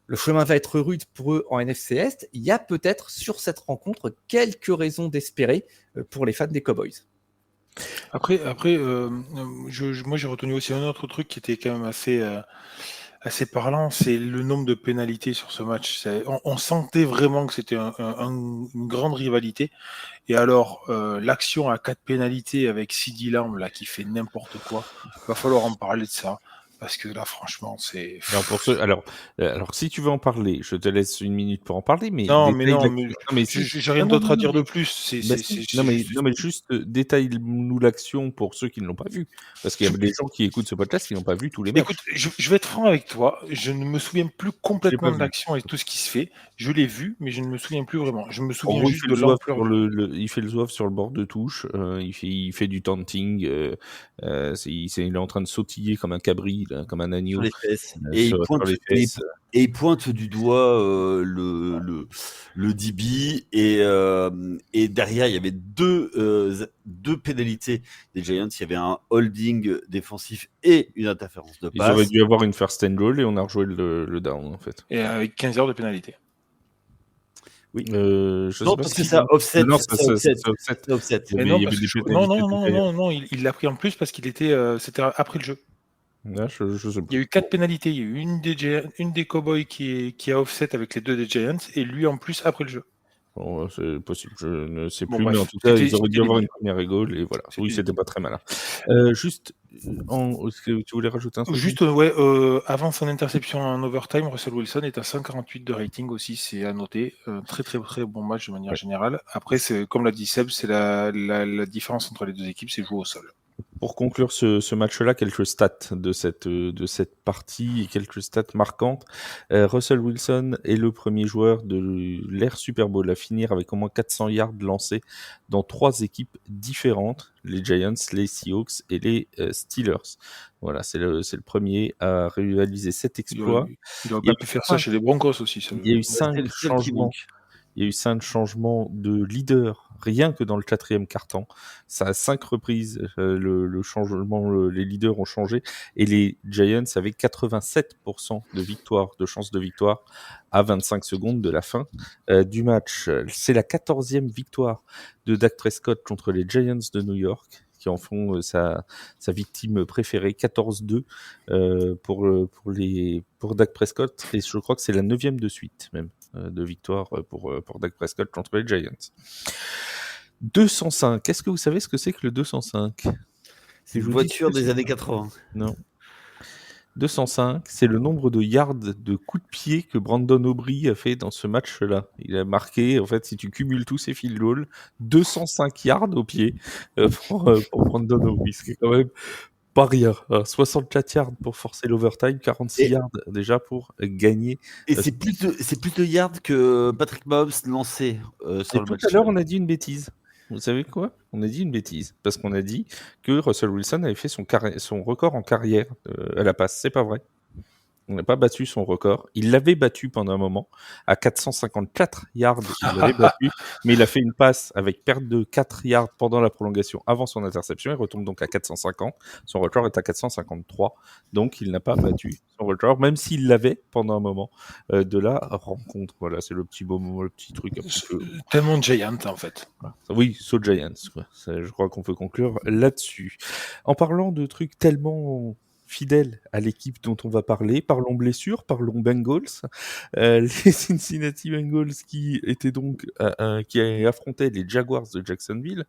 le chemin va être rude pour eux en NFC Est. Il y a peut-être sur cette rencontre quelques raisons d'espérer pour les fans des Cowboys. Après, moi j'ai retenu aussi un autre truc qui était quand même assez parlant, c'est le nombre de pénalités sur ce match. On sentait vraiment que c'était une grande rivalité. Et alors, l'action à 4 pénalités avec CeeDee Lamb là, qui fait n'importe quoi, va falloir en parler de ça. Parce que là, franchement, c'est... Alors, si tu veux en parler, je te laisse une minute pour en parler, mais... j'ai rien d'autre à dire de plus. Juste détaille-nous l'action pour ceux qui ne l'ont pas vu. Parce qu'il y a des gens qui écoutent ce podcast qui n'ont pas vu tous les matchs. Écoute, je vais être franc avec toi, je ne me souviens plus complètement de l'action et tout ce qui se fait. Je l'ai vu, mais je ne me souviens plus vraiment. Je me souviens juste de l'ampleur. Il fait le zouave sur le bord de touche, il fait du taunting, il est en train de sautiller comme un cabri, là, comme un agneau. Sur les fesses. Et il pointe du doigt le DB, et derrière il y avait deux pénalités des Giants. Il y avait un holding défensif et une interférence de passe. Ils auraient dû avoir une first and goal et on a rejoué le down en fait. Et avec 15 heures de pénalité. Oui. Non, parce que ça offset. Non, c'est offset. Non, il l'a pris en plus parce qu'il était, c'était après le jeu. Là, je sais pas. Il y a eu 4 pénalités. Il y a eu une des Cowboys qui a offset avec les 2 des Giants et lui en plus après le jeu. Bon, c'est possible, je ne sais plus, mais en tout cas, ils auraient dû avoir une première égale et voilà. Oui, c'était pas très malin. Juste, est-ce que tu voulais rajouter un truc ? Juste, avant son interception en overtime, Russell Wilson est à 148 de rating aussi, c'est à noter. Très très très bon match de manière générale. Après, c'est comme l'a dit Seb, c'est la différence entre les deux équipes, c'est jouer au sol. Pour conclure ce match-là, quelques stats de cette partie et quelques stats marquantes. Russell Wilson est le premier joueur de l'ère Super Bowl à finir avec au moins 400 yards lancés dans 3 équipes différentes, les Giants, les Seahawks et les Steelers. Voilà, c'est le premier à réaliser cet exploit. Il aurait pas pu faire ça chez les Broncos aussi. Il y a eu 5 changements. Il y a eu 5 changements de leader rien que dans le 4e quart-temps. Ça a 5 reprises, le changement, les leaders ont changé et les Giants avaient 87% de chances de victoire à 25 secondes de la fin du match. C'est la 14e victoire de Dak Prescott contre les Giants de New York, qui en font sa victime préférée, 14-2 pour Dak Prescott, et je crois que c'est la 9e de suite même de victoire pour Dak Prescott contre les Giants. 205, est-ce que vous savez ce que c'est que le 205 ? C'est une voiture des années 80. Non. 205, c'est le nombre de yards de coups de pied que Brandon Aubrey a fait dans ce match-là. Il a marqué, en fait, si tu cumules tous ses field goals, 205 yards au pied pour Brandon Aubrey, ce qui est quand même pas rien. 64 yards pour forcer l'overtime, 46 Et- yards déjà pour gagner. Et c'est plus de yards que Patrick Mahomes lançait sur Et le tout match. à l'heure, on a dit une bêtise. Vous savez quoi? On a dit une bêtise. Parce qu'on a dit que Russell Wilson avait fait son record en carrière à la passe. C'est pas vrai. On n'a pas battu son record. Il l'avait battu pendant un moment à 454 yards. Il l'avait battu, mais il a fait une passe avec perte de 4 yards pendant la prolongation avant son interception. Il retombe donc à 450. Son record est à 453. Donc il n'a pas battu son record, même s'il l'avait pendant un moment de la rencontre. Voilà, c'est le petit moment, le petit truc un petit peu. Tellement Giant, en fait. Oui, So Giants. Quoi. Je crois qu'on peut conclure là-dessus. En parlant de trucs tellement fidèles à l'équipe dont on va parler, parlons blessures, parlons Bengals. Les Cincinnati Bengals qui étaient donc qui affrontaient les Jaguars de Jacksonville.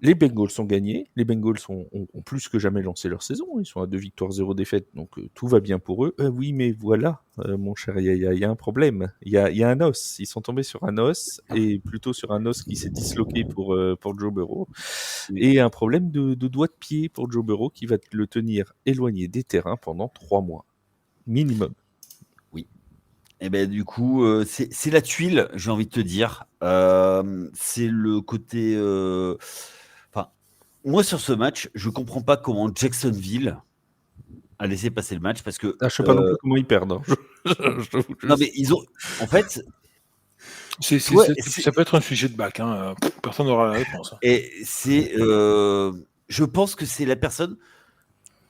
Les Bengals ont gagné. Les Bengals ont plus que jamais lancé leur saison. Ils sont à 2 victoires, 0 défaites, donc tout va bien pour eux. Oui, mais voilà, mon cher, il y a un problème. Il y a un os. Ils sont tombés sur un os, et plutôt sur un os qui s'est disloqué pour Joe Burrow. Et un problème de doigt de pied pour Joe Burrow qui va le tenir éloigné des terrains pendant 3 mois. Minimum. Et ben du coup, c'est la tuile, j'ai envie de te dire. C'est le côté. Enfin, moi sur ce match, je comprends pas comment Jacksonville a laissé passer le match parce que. Je sais pas non plus comment ils perdent. Hein. Non mais ils ont. En fait, Ça peut être un sujet de bac. Hein. Personne n'aura la réponse. et c'est. Je pense que c'est la personne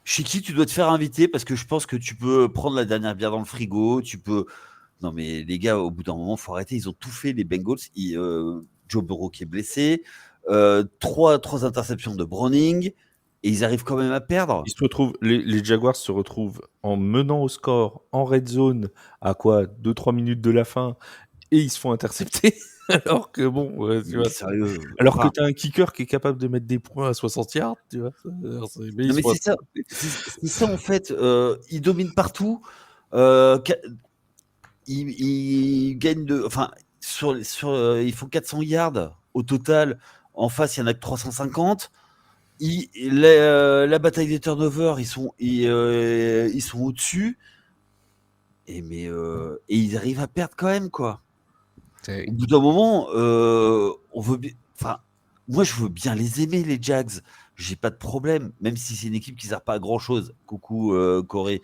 chez qui tu dois te faire inviter parce que je pense que tu peux prendre la dernière bière dans le frigo, tu peux. Non, mais les gars, au bout d'un moment, il faut arrêter. Ils ont tout fait, les Bengals. Joe Burrow qui est blessé. Trois interceptions de Browning. Et ils arrivent quand même à perdre. Ils se retrouvent, les Jaguars se retrouvent en menant au score, en red zone, à quoi 2-3 minutes de la fin, et ils se font intercepter. Alors que bon, tu vois, Sérieux. alors que tu as un kicker qui est capable de mettre des points à 60 yards, tu vois. Mais Non, mais c'est ça. C'est ça, en fait. Ils dominent partout. Ils gagnent de. Enfin, ils font 400 yards au total. En face, il y en a que 350. La bataille des turnovers, ils sont au-dessus. Et ils arrivent à perdre quand même, quoi. Au bout d'un moment, on veut bien. Enfin, moi, je veux bien les aimer, les Jags. J'ai pas de problème, même si c'est une équipe qui sert pas à grand chose. Coucou, Corée.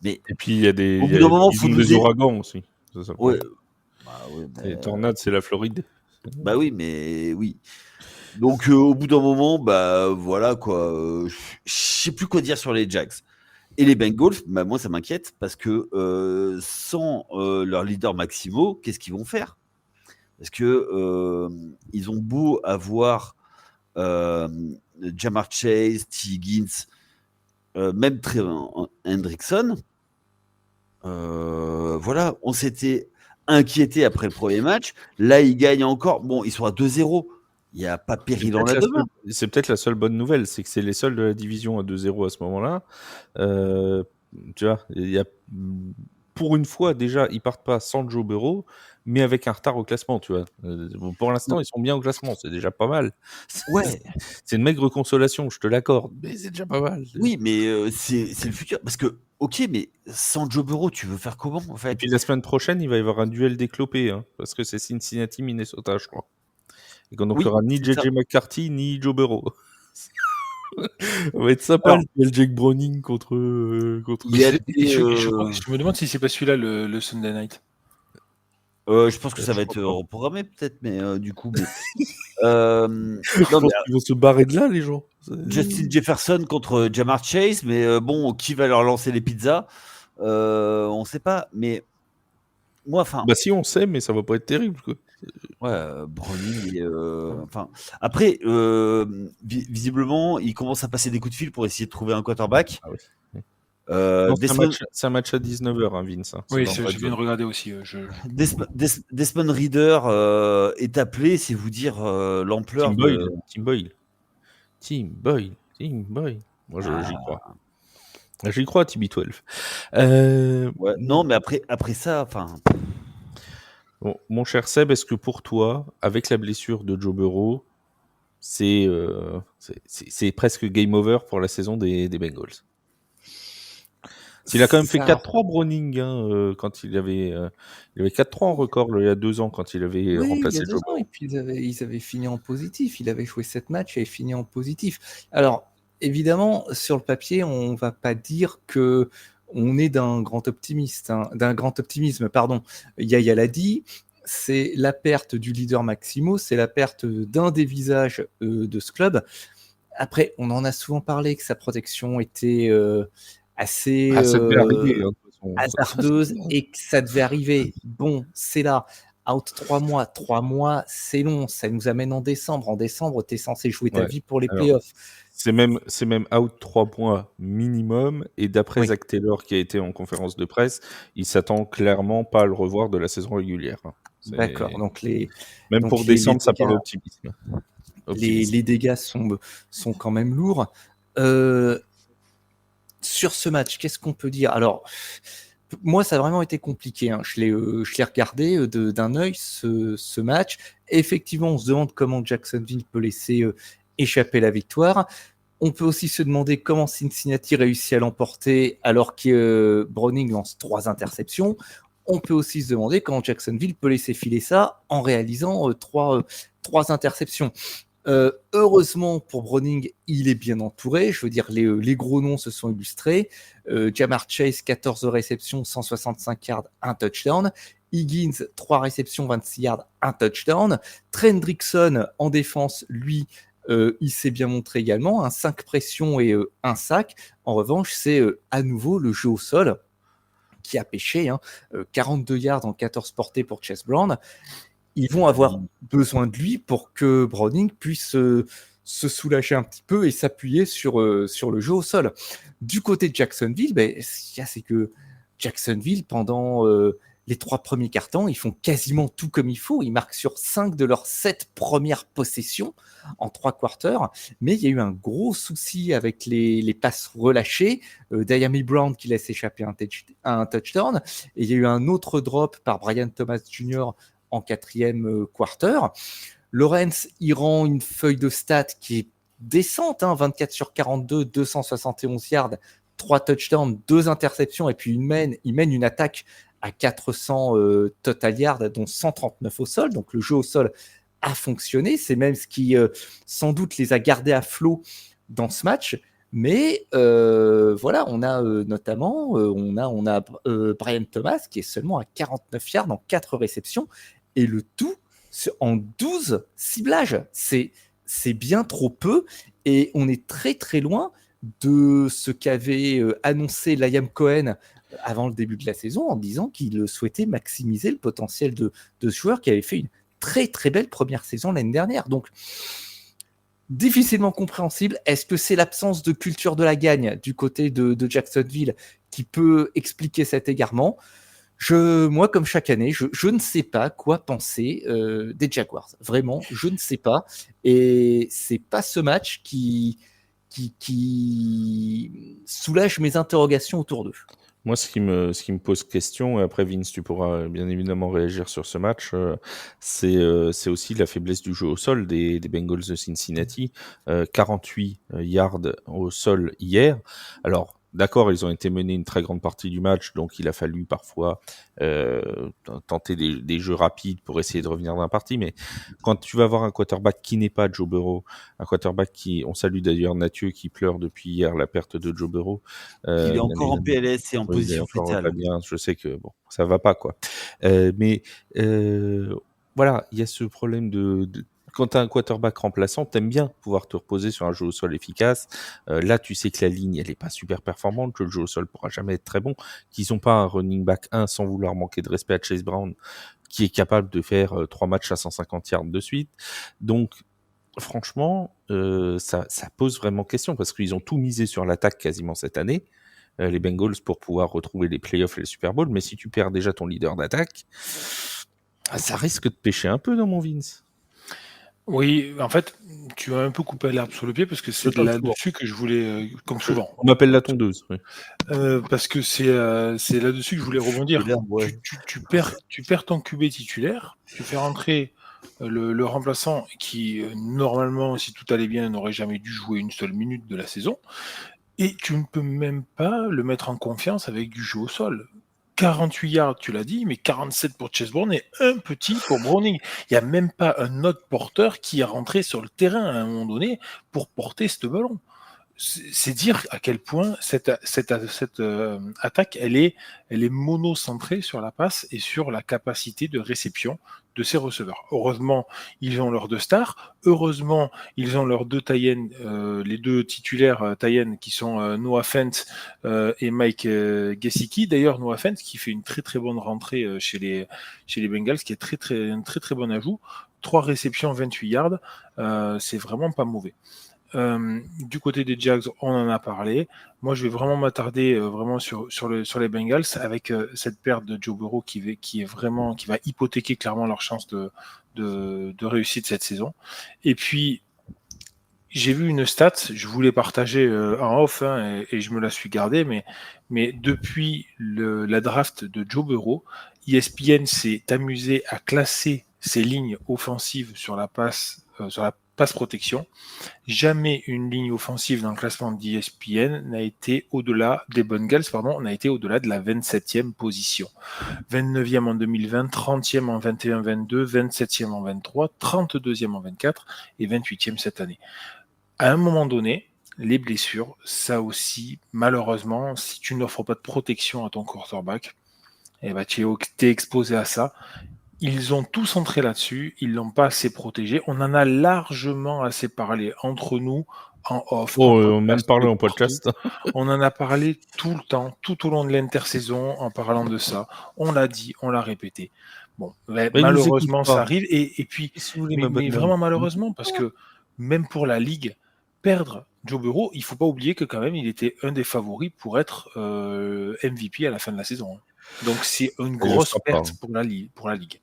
Mais Et puis il y a des, au bout d'un moment, ils faut ont nous des ouragans aussi. C'est ça, le ouais. problème. Ouais, Les tornades, c'est la Floride. bah oui, mais oui. Donc au bout d'un moment, bah voilà quoi. Je sais plus quoi dire sur les Jags. Et les Bengals, bah, moi ça m'inquiète parce que sans leur leader Maximo, qu'est-ce qu'ils vont faire? Parce que ils ont beau avoir Jamar Chase, T. Higgins, même Trevor Hendrickson. Voilà, on s'était inquiété après le premier match. Là, ils gagnent encore. Bon, ils sont à 2-0. Il n'y a pas péril en la demeure. C'est peut-être la seule bonne nouvelle, c'est que c'est les seuls de la division à 2-0 à ce moment-là. Tu vois, pour une fois, déjà, ils partent pas sans Joe Burrow, mais avec un retard au classement, tu vois. Pour l'instant, ils sont bien au classement, c'est déjà pas mal. Ouais. C'est une maigre consolation, je te l'accorde, mais c'est déjà pas mal. Oui, mais c'est le futur. Parce que, ok, mais sans Joe Burrow, tu veux faire comment, en fait? Et puis la semaine prochaine, il va y avoir un duel déclopé, hein, parce que c'est Cincinnati-Minnesota, je crois. Et donc, il n'y aura ni JJ McCarthy, ni Joe Burrow. Ça va être sympa. Alors, le Jake Browning contre. Je me demande si c'est pas celui-là le Sunday Night. Je pense que ça va être reprogrammé peut-être, mais du coup. Je pense qu'ils vont se barrer de là, les gens. Justin Jefferson contre Jamar Chase, mais bon, qui va leur lancer les pizzas? On sait pas, mais moi, enfin. Bah si, on sait, mais ça va pas être terrible, quoi. Ouais, Browning. Enfin, après, visiblement, il commence à passer des coups de fil pour essayer de trouver un quarterback. Ah oui. C'est un match à 19h, hein, Vince. Hein. Oui, je viens de regarder aussi. Desmond Reader est appelé, c'est vous dire l'ampleur Tim Boyle. Moi, j'y crois. J'y crois à TB12. Ouais, non, mais après ça, enfin. Bon, mon cher Seb, est-ce que pour toi, avec la blessure de Joe Burrow, c'est presque game over pour la saison des Bengals. Il a quand même fait 4-3 Browning quand il avait 4-3 en record il y a 2 ans quand il avait remplacé Joe Burrow. Et puis ils avaient fini en positif. Il avait joué 7 matchs et fini en positif. Alors, évidemment, sur le papier, on va pas dire que on est d'un grand optimisme, pardon. Yaya l'a dit, c'est la perte du leader Maximo, c'est la perte d'un des visages de ce club. Après, on en a souvent parlé que sa protection était assez ça devait arriver, de toute façon. hasardeuse et que ça devait arriver. Bon, c'est là. Out 3 mois. 3 mois, c'est long. Ça nous amène en décembre. En décembre, tu es censé jouer ta vie pour les playoffs. C'est même out 3 mois minimum. Et d'après Zach Taylor, qui a été en conférence de presse, il s'attend clairement pas à le revoir de la saison régulière. D'accord. Donc même pour décembre, ça paraît optimiste. Les dégâts sont quand même lourds. Sur ce match, qu'est-ce qu'on peut dire? Alors, moi, ça a vraiment été compliqué. Je l'ai regardé d'un œil, ce match. Effectivement, on se demande comment Jacksonville peut laisser échapper la victoire. On peut aussi se demander comment Cincinnati réussit à l'emporter alors que Browning lance 3 interceptions. On peut aussi se demander comment Jacksonville peut laisser filer ça en réalisant 3 interceptions. Heureusement pour Browning, il est bien entouré. Je veux dire, les gros noms se sont illustrés. Ja'Marr Chase, 14 réceptions, 165 yards, 1 touchdown. Higgins, 3 réceptions, 26 yards, 1 touchdown. Hendrickson en défense, lui, il s'est bien montré également. 5 pressions et 1 sac. En revanche, c'est à nouveau le jeu au sol qui a pêché. 42 yards en 14 portées pour Chase Brown. Ils vont avoir besoin de lui pour que Browning puisse se soulager un petit peu et s'appuyer sur le jeu au sol. Du côté de Jacksonville, c'est que Jacksonville, pendant les 3 premiers quarts-temps, ils font quasiment tout comme il faut. Ils marquent sur 5 de leurs 7 premières possessions en 3 quarters. Mais il y a eu un gros souci avec les passes relâchées. Diami Brown qui laisse échapper un touchdown. Et il y a eu un autre drop par Brian Thomas Jr. en 4e quarter. Lawrence, il rend une feuille de stats qui est décente, 24 sur 42, 271 yards, 3 touchdowns, 2 interceptions, et puis il mène une attaque à 400 total yards, dont 139 au sol. Donc le jeu au sol a fonctionné. C'est même ce qui, sans doute, les a gardés à flot dans ce match. Mais voilà, on a notamment Brian Thomas qui est seulement à 49 yards en 4 réceptions, et le tout en 12 ciblages. C'est bien trop peu, et on est très très loin de ce qu'avait annoncé Liam Cohen avant le début de la saison, en disant qu'il souhaitait maximiser le potentiel de ce joueur qui avait fait une très très belle première saison l'année dernière. Donc difficilement compréhensible. Est-ce que c'est l'absence de culture de la gagne du côté de Jacksonville qui peut expliquer cet égarement? Moi, comme chaque année, je ne sais pas quoi penser des Jaguars. Vraiment, je ne sais pas. Et c'est pas ce match qui soulage mes interrogations autour d'eux. Moi, ce qui me pose question, et après Vince, tu pourras bien évidemment réagir sur ce match, c'est aussi la faiblesse du jeu au sol des Bengals de Cincinnati. 48 yards au sol hier. Alors, d'accord, ils ont été menés une très grande partie du match, donc il a fallu parfois tenter des jeux rapides pour essayer de revenir d'un parti, mais quand tu vas avoir un quarterback qui n'est pas Joe Burrow, un quarterback on salue d'ailleurs Mathieu qui pleure depuis hier la perte de Joe Burrow. Il est encore en PLS et en position fétale. Bien, je sais que bon, ça va pas quoi. Mais voilà, il y a ce problème de quand tu as un quarterback remplaçant, t'aimes bien pouvoir te reposer sur un jeu au sol efficace. Là, tu sais que la ligne, elle est pas super performante, que le jeu au sol pourra jamais être très bon, qu'ils ont pas un running back 1 sans vouloir manquer de respect à Chase Brown, qui est capable de faire 3 matchs à 150 yards de suite. Donc, franchement, ça pose vraiment question parce qu'ils ont tout misé sur l'attaque quasiment cette année, les Bengals, pour pouvoir retrouver les playoffs et les Super Bowl. Mais si tu perds déjà ton leader d'attaque, ça risque de pêcher un peu dans mon Vince. Oui, en fait, tu as un peu coupé l'herbe sur le pied parce que c'est là-dessus que je voulais, comme souvent. On m'appelle la tondeuse. Oui. Parce que c'est là-dessus que je voulais rebondir. Tu perds ton QB titulaire, tu fais rentrer le remplaçant qui, normalement, si tout allait bien, n'aurait jamais dû jouer une seule minute de la saison. Et tu ne peux même pas le mettre en confiance avec du jeu au sol. 48 yards, tu l'as dit, mais 47 pour Chase Brown et un petit pour Browning. Il n'y a même pas un autre porteur qui est rentré sur le terrain à un moment donné pour porter ce ballon. C'est dire à quel point cette attaque, elle est monocentrée sur la passe et sur la capacité de réception de ses receveurs. Heureusement, ils ont leurs deux stars. Heureusement, ils ont leurs deux Tayen, les deux titulaires Tayen qui sont Noah Fent et Mike Gesicki. D'ailleurs, Noah Fent qui fait une très très bonne rentrée chez les Bengals, qui est un très très bon ajout. 3 réceptions, 28 yards, c'est vraiment pas mauvais. Du côté des Jags, on en a parlé. Moi, je vais vraiment m'attarder vraiment sur les Bengals avec cette perte de Joe Burrow qui va hypothéquer clairement leur chance de réussite cette saison. Et puis, j'ai vu une stat, je voulais partager en off et je me la suis gardée, mais depuis la draft de Joe Burrow, ESPN s'est amusé à classer ses lignes offensives sur la passe protection. Jamais une ligne offensive dans le classement d'ESPN n'a été au-delà des Bengals, n'a été au-delà de la 27e position. 29e en 2020, 30e en 21-22, 27e en 23, 32e en 24 et 28e cette année. À un moment donné, les blessures, ça aussi, malheureusement, si tu n'offres pas de protection à ton quarterback, eh ben, tu es exposé à ça. Ils ont tout centré là-dessus, ils l'ont pas assez protégé. On en a largement assez parlé entre nous, en off. On même parlé en podcast. On en a parlé tout le temps, tout au long de l'intersaison, en parlant de ça. On l'a dit, on l'a répété. Bon, malheureusement, ça arrive. Et puis, mais vraiment malheureusement, parce que même pour la Ligue, perdre Joe Burrow, il faut pas oublier que quand même, il était un des favoris pour être MVP à la fin de la saison. Donc c'est une grosse perte pour la Ligue.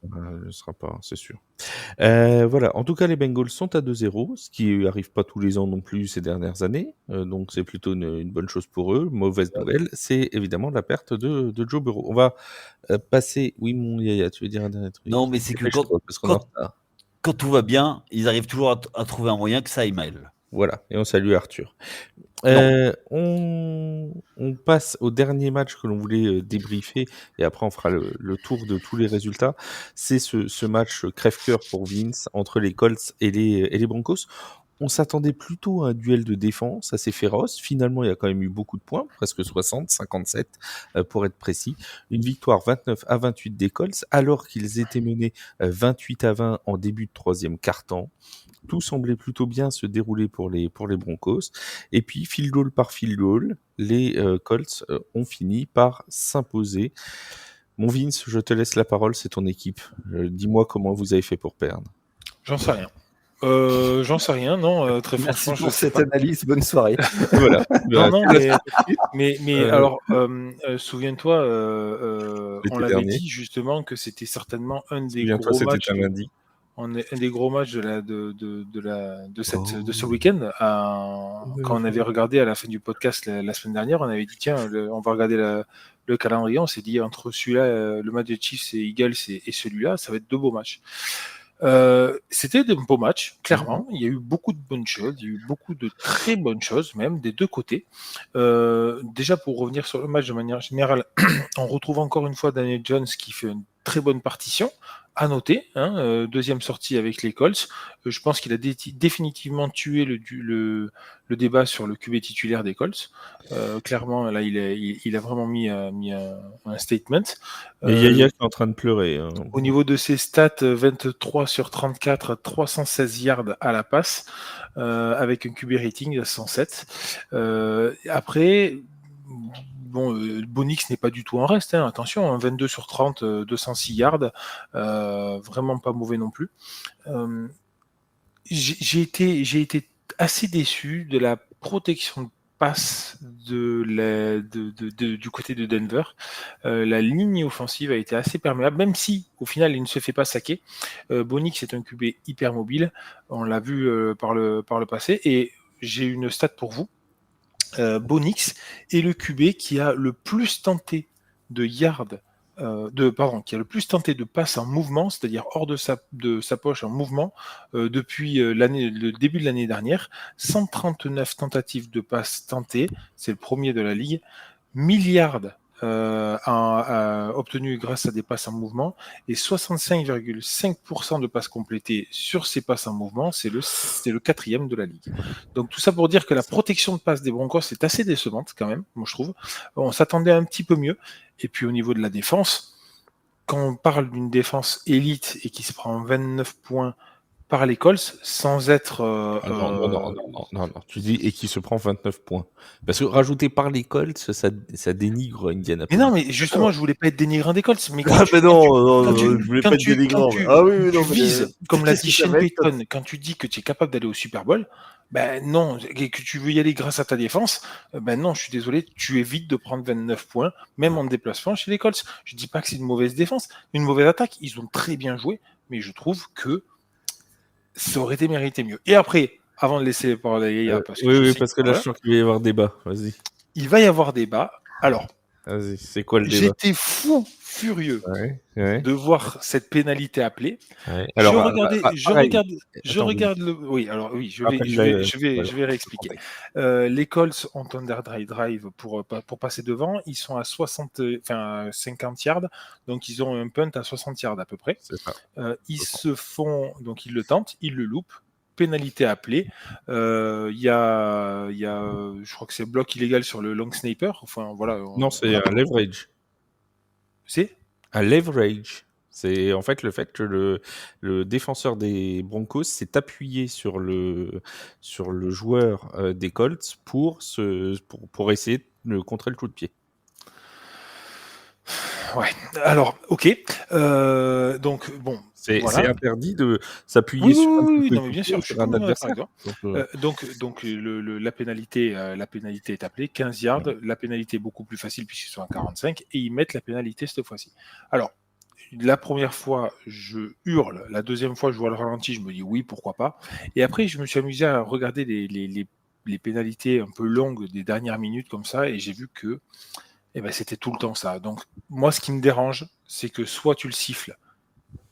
Ne sera pas, c'est sûr. Voilà, en tout cas les Bengals sont à 2-0, ce qui n'arrive pas tous les ans non plus ces dernières années, donc c'est plutôt une bonne chose pour eux. Mauvaise nouvelle, c'est évidemment la perte de Joe Burrow. On va passer... Oui mon Yaya, tu veux dire un dernier truc? Non, mais c'est que quand tout va bien, ils arrivent toujours à trouver un moyen que ça aille mal. Voilà, et on salue Arthur. On passe au dernier match que l'on voulait débriefer, et après on fera le tour de tous les résultats. C'est ce match crève-cœur pour Vince entre les Colts et les Broncos. On s'attendait plutôt à un duel de défense assez féroce. Finalement, il y a quand même eu beaucoup de points, presque 60, 57 pour être précis. Une victoire 29-28 des Colts, alors qu'ils étaient menés 28-20 en début de troisième quart-temps. Tout semblait plutôt bien se dérouler pour les Broncos. Et puis, field goal par field goal, les Colts ont fini par s'imposer. Mon Vince, je te laisse la parole, c'est ton équipe. Dis-moi comment vous avez fait pour perdre. J'en sais rien. Non, très Merci franchement. pour cette analyse, bonne soirée. Voilà. Non, mais alors, souviens-toi, on l'avait dit justement que c'était certainement un des gros matchs. Un des gros matchs de ce week-end. Quand on avait regardé à la fin du podcast la semaine dernière, on avait dit tiens, on va regarder le calendrier. On s'est dit entre celui-là, le match des Chiefs et Eagles et celui-là, ça va être 2 beaux matchs. C'était des beaux matchs, clairement. Il y a eu beaucoup de bonnes choses, il y a eu beaucoup de très bonnes choses, même des deux côtés. Déjà, pour revenir sur le match de manière générale, on retrouve encore une fois Daniel Jones qui fait une très bonne partition. À noter, deuxième sortie avec les Colts. Je pense qu'il a définitivement tué le débat sur le QB titulaire des Colts. Clairement, là, il a vraiment mis un statement. Et Yaya qui est en train de pleurer. Au niveau de ses stats, 23 sur 34, 316 yards à la passe, avec un QB rating de 107. Après... Bon, Bonix n'est pas du tout en reste, attention, 22 sur 30, 206 yards, vraiment pas mauvais non plus. J'ai été assez déçu de la protection de passe du côté de Denver. La ligne offensive a été assez perméable, même si au final il ne se fait pas saquer. Bonix est un QB hyper mobile, on l'a vu par le passé, et j'ai une stat pour vous. Bonix est le QB qui a le plus tenté de yards qui a le plus tenté de passes en mouvement, c'est-à-dire hors de sa poche en mouvement, depuis le début de l'année dernière. 139 tentatives de passes tentées, c'est le premier de la ligue. Milliards obtenus grâce à des passes en mouvement et 65,5% de passes complétées sur ces passes en mouvement, c'est le 4e de la ligue. Donc tout ça pour dire que la protection de passe des Broncos est assez décevante quand même, moi je trouve. On s'attendait un petit peu mieux. Et puis au niveau de la défense, quand on parle d'une défense élite et qui se prend 29 points par les Colts sans être... Non, tu dis et qui se prend 29 points. Parce que rajouter par les Colts, ça dénigre Indianapolis. Mais non, mais justement, je voulais pas être dénigrant des Colts. Mais je voulais pas être dénigrant. Ah oui, non, vises, comme l'a dit Shane Payton, quand tu dis que tu es capable d'aller au Super Bowl, ben non, et que tu veux y aller grâce à ta défense, ben non, je suis désolé, tu évites de prendre 29 points, même en déplacement chez les Colts. Je dis pas que c'est une mauvaise défense, une mauvaise attaque, ils ont très bien joué, mais je trouve que ça aurait été mérité mieux. Et après, avant de laisser parler Yaya, parce que parce que là, je sens qu'il va y avoir débat. Vas-y. Il va y avoir débat. Alors, vas-y, c'est quoi le débat? J'étais furieux de voir cette pénalité appelée. Ouais. Alors, je regarde le. Oui, alors oui, je vais réexpliquer. Les Colts ont un drive pour passer devant. Ils sont à 50 yards, donc ils ont un punt à 60 yards à peu près. C'est ça. Donc ils le tentent, ils le loupent. Pénalité appelée. Il y a, je crois que c'est bloc illégal sur le long sniper. Enfin, voilà. Non, c'est un leverage. C'est un leverage. C'est en fait le fait que le défenseur des Broncos s'est appuyé sur le joueur des Colts pour essayer de contrer le coup de pied. Ouais. Alors, ok. Donc bon. C'est interdit de s'appuyer sur un adversaire. Donc la pénalité est appelée 15 yards. La pénalité est beaucoup plus facile puisqu'ils sont à 45 et ils mettent la pénalité cette fois-ci. Alors, la première fois, je hurle. La deuxième fois, je vois le ralenti, je me dis oui, pourquoi pas. Et après, je me suis amusé à regarder les pénalités un peu longues des dernières minutes comme ça et j'ai vu que c'était tout le temps ça. Donc, moi, ce qui me dérange, c'est que soit tu le siffles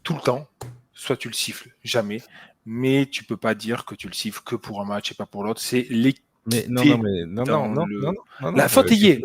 tout le temps, soit tu le siffles jamais, mais tu peux pas dire que tu le siffles que pour un match et pas pour l'autre. C'est l'équité. Mais non. La faute y est.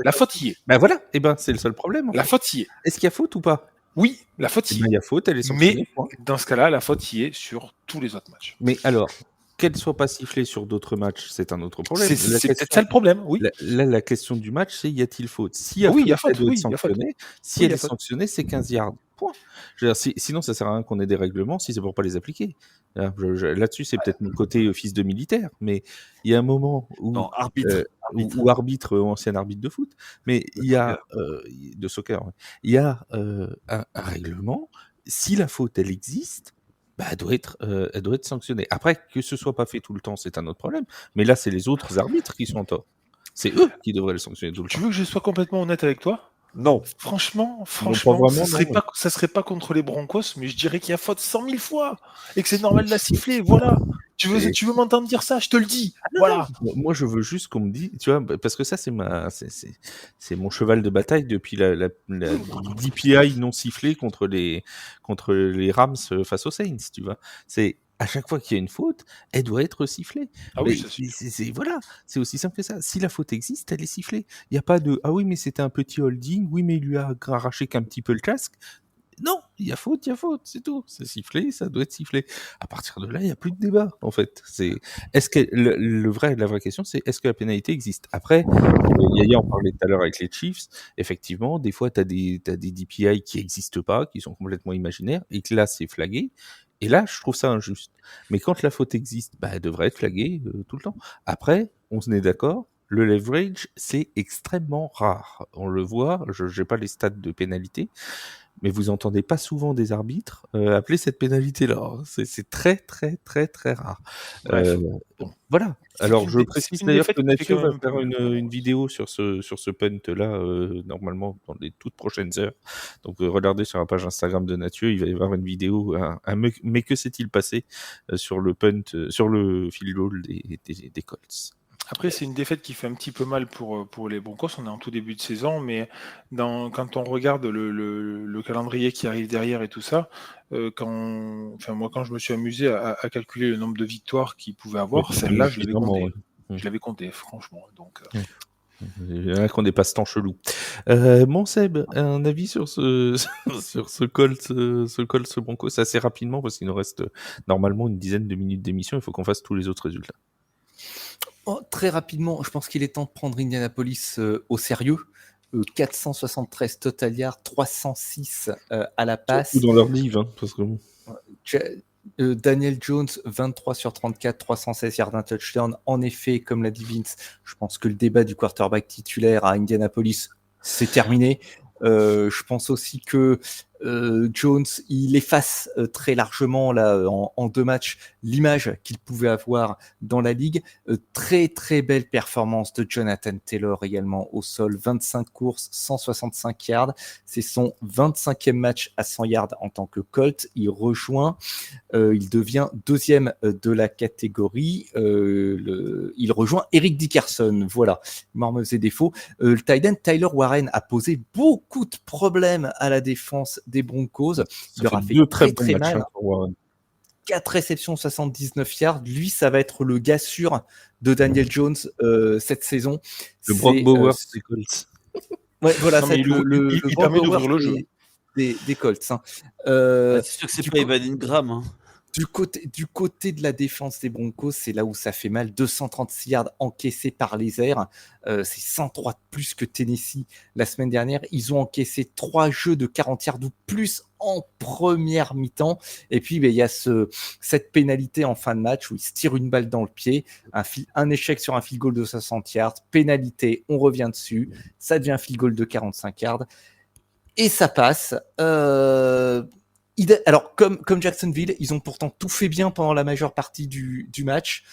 Ben voilà, c'est le seul problème. La faute y est. Est-ce qu'il y a faute ou pas? Oui, la faute y est. Il y a faute, elle est sanctionnée. Mais dans ce cas-là, la faute y est sur tous les autres matchs. Mais alors, qu'elle soit pas sifflée sur d'autres matchs, c'est un autre problème. C'est peut-être ça le problème, oui. La question du match, c'est y a-t-il faute? S'il y a faute, elle doit être sanctionnée. Si elle est sanctionnée, c'est 15 yards. Point. Je veux dire, sinon, ça sert à rien qu'on ait des règlements si c'est pour pas les appliquer. Là-dessus, c'est peut-être mon côté fils de militaire, mais il y a un moment où ou arbitre, ancien arbitre de foot, mais il y a de soccer, il y a un règlement. Si la faute elle existe, elle doit être sanctionnée. Après, que ce soit pas fait tout le temps, c'est un autre problème. Mais là, c'est les autres arbitres qui sont en tort. C'est eux qui devraient le sanctionner tout le temps. Tu veux que je sois complètement honnête avec toi? Non. Franchement, ça serait pas contre les Broncos, mais je dirais qu'il y a faute 100 000 fois et que c'est normal de la siffler. Voilà. Tu veux m'entendre dire ça? Je te le dis. Voilà. Moi, je veux juste qu'on me dise, tu vois, parce que ça, c'est mon cheval de bataille depuis la DPI non sifflée contre les Rams face aux Saints, tu vois. C'est à chaque fois qu'il y a une faute, elle doit être sifflée. Ah oui, voilà, c'est aussi simple que ça. Si la faute existe, elle est sifflée. Il n'y a pas de « Ah oui, mais c'était un petit holding. Oui, mais il lui a arraché qu'un petit peu le casque. » Non, il y a faute, c'est tout. C'est sifflé, ça doit être sifflé. À partir de là, il n'y a plus de débat, en fait. Est-ce que la vraie question, c'est est-ce que la pénalité existe? Après, Yaya en parlait tout à l'heure avec les Chiefs. Effectivement, des fois, t'as des DPI qui n'existent pas, qui sont complètement imaginaires, et que là, c'est flagué. Et là, je trouve ça injuste. Mais quand la faute existe, elle devrait être flaguée tout le temps. Après, on se met d'accord, le leverage, c'est extrêmement rare. On le voit, je n'ai pas les stats de pénalité, mais vous entendez pas souvent des arbitres appeler cette pénalité-là. C'est très, très, très, très rare. Voilà. Alors, je précise d'ailleurs que Mathieu va faire une vidéo sur ce punt-là, normalement, dans les toutes prochaines heures. Donc, regardez sur la page Instagram de Mathieu, il va y avoir une vidéo. Mais que s'est-il passé sur le punt, sur le field goal des Colts? Après, c'est une défaite qui fait un petit peu mal pour les Broncos. On est en tout début de saison, mais quand on regarde le calendrier qui arrive derrière et tout ça, moi, quand je me suis amusé à calculer le nombre de victoires qu'ils pouvaient avoir, celle-là, je l'avais Évidemment, compté. ouais. Je l'avais compté, franchement. Donc, Il y en a qu'on dépasse tant chelou. Mon Seb, un avis sur sur ce Colts Broncos assez rapidement parce qu'il nous reste normalement une dizaine de minutes d'émission. Il faut qu'on fasse tous les autres résultats. Très rapidement, je pense qu'il est temps de prendre Indianapolis au sérieux. 473 total yards, 306 à la passe. Surtout dans leur livre, hein, parce que Daniel Jones, 23 sur 34, 316 yards d'un touchdown. En effet, comme l'a dit Vince, je pense que le débat du quarterback titulaire à Indianapolis, c'est terminé. Je pense aussi que Jones, il efface très largement là, en 2 matchs l'image qu'il pouvait avoir dans la ligue. Très très belle performance de Jonathan Taylor également au sol, 25 courses, 165 yards. C'est son 25e match à 100 yards en tant que Colt. Il devient 2e de la catégorie. Il rejoint Eric Dickerson. Voilà, mort me faisait défaut. Le tight end Tyler Warren a posé beaucoup de problèmes à la défense des Broncos. Il leur a fait très très mal. 4 réceptions, 79 yards. Lui, ça va être le gars sûr de Daniel Jones cette saison. Le Brock Bowers des Colts. Ouais, voilà, Non, ça mais il permet d'ouvrir le jeu. Des Colts. Hein. C'est sûr que c'est pas Evan Ingram. Hein. Du côté de la défense des Broncos, c'est là où ça fait mal. 236 yards encaissés par les airs. C'est 103 de plus que Tennessee la semaine dernière. Ils ont encaissé 3 jeux de 40 yards ou plus en première mi-temps. Et puis, il y a cette pénalité en fin de match où ils se tirent une balle dans le pied. Un échec sur un field goal de 60 yards. Pénalité, on revient dessus. Ça devient un field goal de 45 yards. Et ça passe. Alors, comme Jacksonville, ils ont pourtant tout fait bien pendant la majeure partie du match.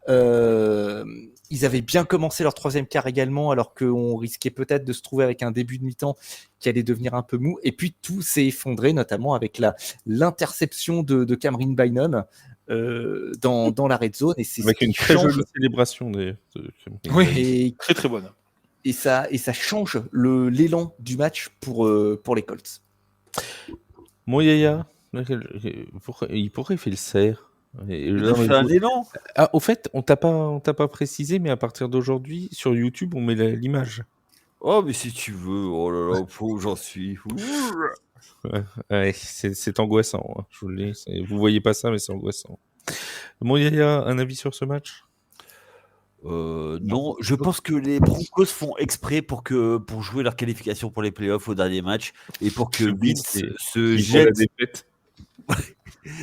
Ils avaient bien commencé leur 3e quart également, alors qu'on risquait peut-être de se trouver avec un début de mi-temps qui allait devenir un peu mou. Et puis, tout s'est effondré, notamment avec l'interception de Cameron Bynum dans la red zone. Et c'est avec une très jolie célébration. Oui, et très très bonne. Et ça change l'élan du match pour les Colts. Mon Yaya, il pourrait faire le cerf. Il a fait un élan. Ah, au fait, on t'a pas précisé, mais à partir d'aujourd'hui, sur YouTube, on met l'image. Oh, mais si tu veux, oh là là, où j'en suis. Ouais, c'est angoissant, hein, je vous le dis. Vous voyez pas ça, mais c'est angoissant. Mon Yaya, un avis sur ce match ? Non, je pense que les Broncos font exprès pour jouer leur qualification pour les playoffs au dernier match et pour que Vince se jette.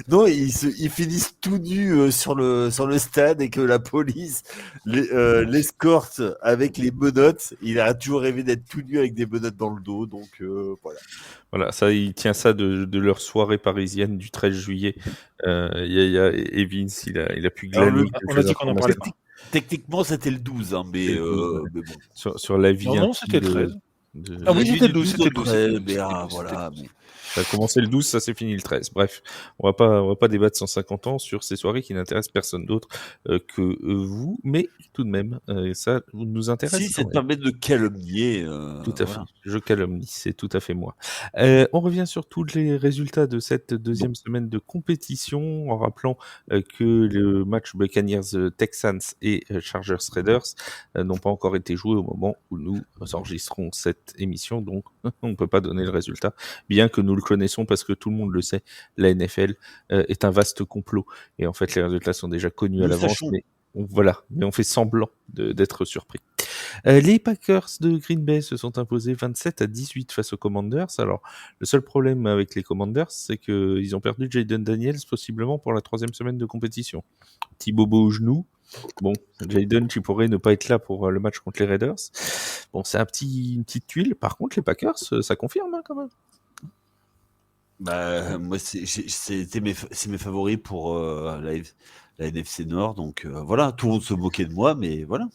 Non, ils finissent tout nus sur le stade et que la police l'escorte avec les menottes. Il a toujours rêvé d'être tout nu avec des menottes dans le dos, donc voilà. Voilà, ça, il tient ça de leur soirée parisienne du 13 juillet. Yaya et Vince, il a pu glaner. On a dit qu'on en parlait pas. Techniquement, c'était le 12, hein, mais bon. Sur la vie. Non, c'était le 13. Ah oui, c'était le 12. C'était le 12. Mais voilà. Ça a commencé le 12, ça s'est fini le 13. Bref, on va pas débattre 150 ans sur ces soirées qui n'intéressent personne d'autre que vous, mais tout de même, ça nous intéresse. Si, ça te permet de calomnier. Tout à fait, je calomnie, c'est tout à fait moi. On revient sur tous les résultats de cette deuxième semaine de compétition, en rappelant que le match Buccaneers-Texans et Chargers-Raiders n'ont pas encore été joués au moment où nous enregistrons cette émission, donc on ne peut pas donner le résultat, bien que nous le connaissons parce que tout le monde le sait, la NFL est un vaste complot et en fait les résultats sont déjà connus à l'avance, mais on fait semblant d'être surpris. Les Packers de Green Bay se sont imposés 27-18 face aux Commanders. Alors le seul problème avec les Commanders, c'est qu'ils ont perdu Jayden Daniels possiblement pour la 3e semaine de compétition. Petit bobo au genou. Bon, Jayden, tu pourrais ne pas être là pour le match contre les Raiders. Bon, c'est une petite tuile. Par contre, les Packers, ça confirme quand même. Bah, moi, c'est mes favoris pour la NFC Nord. Donc voilà, tout le monde se moquait de moi, mais voilà.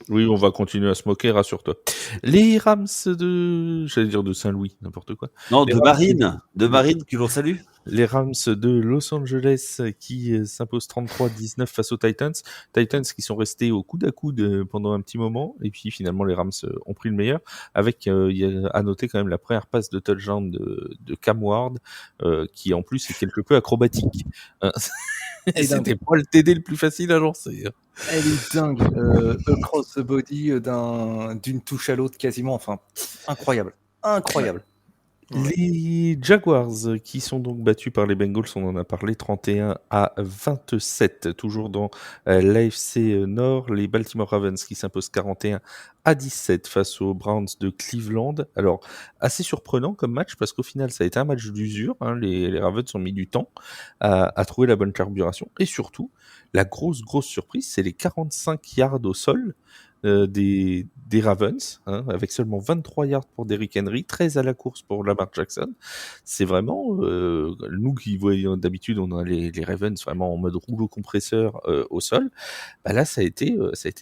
Oui, on va continuer à se moquer, rassure-toi. Les Rams de Saint-Louis, n'importe quoi. Non, de Marine, que l'on salue. Les Rams de Los Angeles qui s'imposent 33-19 face aux Titans. Titans qui sont restés au coude à coude pendant un petit moment. Et puis finalement, les Rams ont pris le meilleur. Avec, il y a à noter quand même la première passe de touchdown de Cam Ward, qui en plus est quelque peu acrobatique. C'était pas le TD le plus facile à lancer. Elle est dingue. Across the body d'une touche à l'autre quasiment. Enfin, incroyable. Incroyable. Les Jaguars qui sont donc battus par les Bengals, on en a parlé, 31-27, toujours dans l'AFC Nord. Les Baltimore Ravens qui s'imposent 41-17 face aux Browns de Cleveland. Alors, assez surprenant comme match parce qu'au final, ça a été un match d'usure. Les Ravens ont mis du temps à trouver la bonne carburation. Et surtout, la grosse surprise, c'est les 45 yards au sol des Ravens, avec seulement 23 yards pour Derrick Henry, 13 à la course pour Lamar Jackson. C'est vraiment, nous qui voyons d'habitude, on a les Ravens vraiment en mode rouleau compresseur au sol. Bah là, ça a été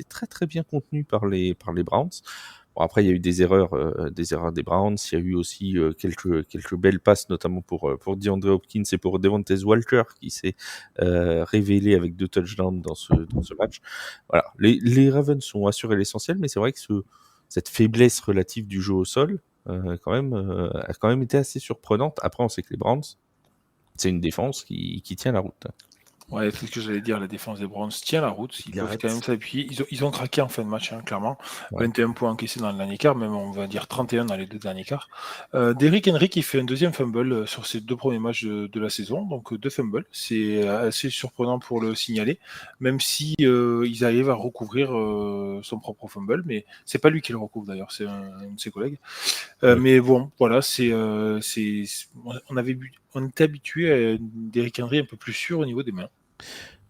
très très bien contenu par les Browns. Bon, après, il y a eu des erreurs des Browns. Il y a eu aussi quelques belles passes, notamment pour DeAndre Hopkins et pour Devontae Walker, qui s'est révélé avec 2 touchdowns dans ce match. Voilà, les Ravens ont assuré l'essentiel, mais c'est vrai que cette faiblesse relative du jeu au sol, a quand même été assez surprenante. Après, on sait que les Browns, c'est une défense qui tient la route. Ouais, c'est ce que j'allais dire, la défense des Browns tient la route, ils peuvent quand même s'appuyer. Ils ont craqué en fin de match, clairement. Ouais. 21 points encaissés dans le dernier quart, même on va dire 31 dans les 2 derniers quarts. Derrick Henry qui fait un deuxième fumble sur ses 2 premiers matchs de la saison, donc 2 fumbles. C'est assez surprenant pour le signaler, même si ils arrivent à recouvrir son propre fumble, mais c'est pas lui qui le recouvre d'ailleurs, c'est un de ses collègues. Mais bon, voilà, on était habitué à Derrick Henry un peu plus sûr au niveau des mains.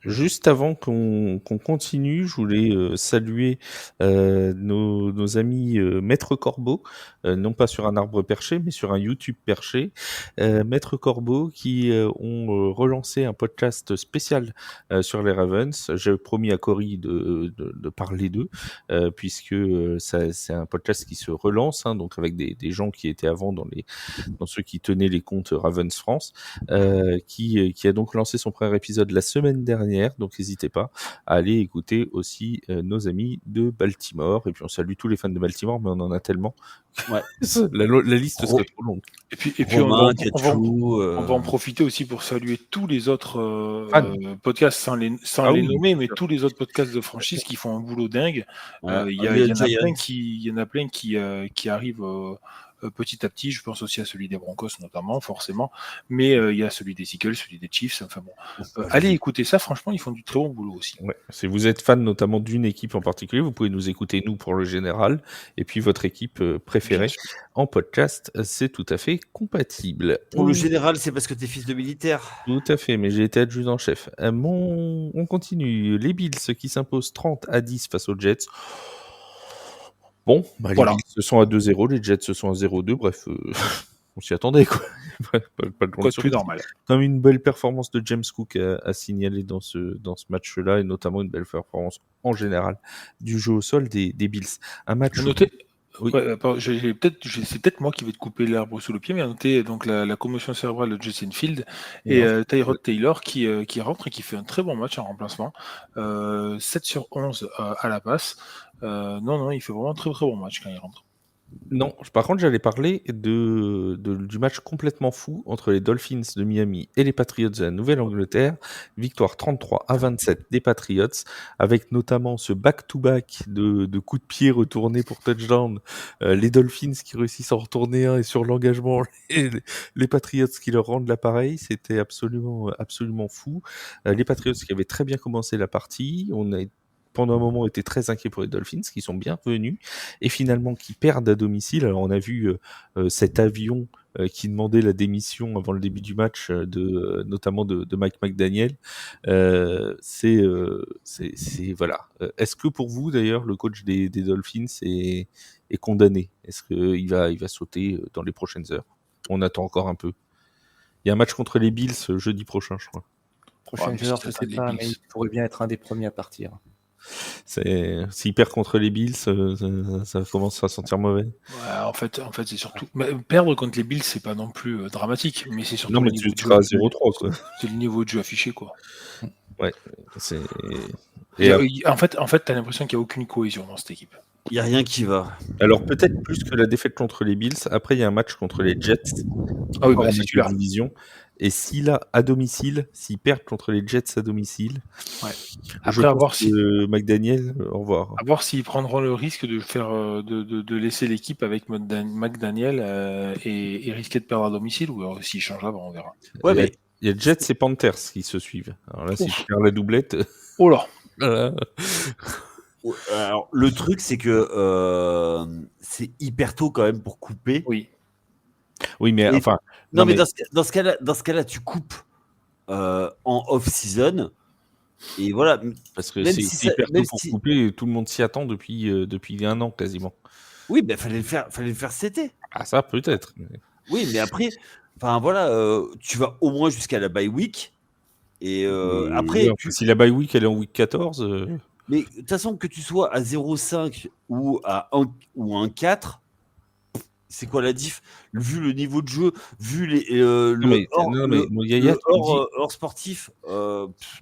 Juste avant qu'on continue, je voulais saluer nos amis Maître Corbeau, non pas sur un arbre perché, mais sur un YouTube perché. Maître Corbeau qui ont relancé un podcast spécial sur les Ravens. J'ai promis à Cory de parler d'eux, puisque c'est un podcast qui se relance, donc avec des gens qui étaient avant dans ceux qui tenaient les comptes Ravens France, qui a donc lancé son premier épisode la semaine dernière. Donc n'hésitez pas à aller écouter aussi nos amis de Baltimore. Et puis on salue tous les fans de Baltimore, mais on en a tellement. Ouais. la liste serait trop longue. Et puis Romain, on va en profiter aussi pour saluer tous les autres podcasts, sans les nommer, mais tous les autres podcasts de franchise qui font un boulot dingue. Il y en a plein qui arrivent petit à petit. Je pense aussi à celui des Broncos notamment, forcément, mais il y a celui des Eagles, celui des Chiefs. Enfin bon, allez écouter ça. Franchement, ils font du très bon boulot aussi. Ouais. Si vous êtes fan notamment d'une équipe en particulier, vous pouvez nous écouter nous pour le général, et puis votre équipe préférée en podcast, c'est tout à fait compatible. Pour le général, c'est parce que t'es fils de militaire. Tout à fait, mais j'ai été adjudant-chef. On continue. Les Bills qui s'imposent 30-10 face aux Jets. Bon, les Bills se sont à 2-0, les Jets se sont à 0-2, bref, on s'y attendait, quoi. Pas de grande surprise. Normal. Comme une belle performance de James Cook à signaler dans ce match-là, et notamment une belle performance en général du jeu au sol des Bills. Un match... Oui. Ouais, c'est peut-être moi qui vais te couper l'arbre sous le pied, mais à noter donc la commotion cérébrale de Justin Field et Tyrod Taylor qui rentre et qui fait un très bon match en remplacement. 7 sur 11 à la passe. Non, il fait vraiment un très très bon match quand il rentre. Non, par contre, j'allais parler du match complètement fou entre les Dolphins de Miami et les Patriots de la Nouvelle-Angleterre. Victoire 33-27 des Patriots, avec notamment ce back-to-back de coups de pied retournés pour touchdown. Les Dolphins qui réussissent à en retourner un, et sur l'engagement, les Patriots qui leur rendent l'appareil. C'était absolument fou. Les Patriots qui avaient très bien commencé la partie. On a pendant un moment était très inquiet pour les Dolphins, qui sont bien revenus, et finalement qui perdent à domicile. Alors on a vu cet avion qui demandait la démission avant le début du match, notamment de Mike McDaniel. C'est voilà. Est-ce que pour vous d'ailleurs le coach des Dolphins est condamné? Est-ce qu'il va sauter dans les prochaines heures? On attend encore un peu. Il y a un match contre les Bills jeudi prochain, je crois. Prochaine heure, je sais pas, mais il pourrait bien être un des premiers à partir. S'il perd contre les Bills, ça commence à sentir mauvais. Ouais, en fait, c'est surtout perdre contre les Bills, c'est pas non plus dramatique, mais c'est surtout Non, mais le tu niveau de seras à jeu. 0-3, quoi. C'est le niveau de jeu affiché, quoi. Ouais, c'est. Il y Et a- en fait, t'as l'impression qu'il n'y a aucune cohésion dans cette équipe. Il n'y a rien qui va. alors peut-être plus que la défaite contre les Bills. Après, il y a un match contre les Jets. Ah oui, encore bah, en c'est match de celui-là. division. Et s'ils perdent contre les Jets à domicile, Ouais. je Après, à pense voir si, que McDaniel, au revoir. à voir s'ils prendront le risque de faire, de laisser l'équipe avec McDaniel et risquer de perdre à domicile, ou alors s'ils changent avant, on verra. Ouais, il, y a, mais il y a Jets et Panthers qui se suivent. Alors là, si Ouf. tu perds la doublette, Oh là. voilà. alors, le truc, c'est que c'est hyper tôt quand même pour couper. Oui. Oui, mais Et- enfin. Non, mais mais dans ce cas-là, tu coupes en off-season. Et voilà. parce que même c'est si c'est ça- hyper même tôt pour si- couper, et tout le monde s'y attend depuis 1 an quasiment. Oui, ben fallait le faire cet été. Ah, ça peut-être. Mais- Oui, mais après, enfin voilà, tu vas au moins jusqu'à la bye week. Et après, ouais, enfin, si la bye week elle est en week 14, mais de toute façon, que tu sois à 0,5 ou à 1 ou 1,4, c'est quoi la diff? Vu le niveau de jeu, vu non, mais mon Yaya, le tu me dis, hors sportif, tu,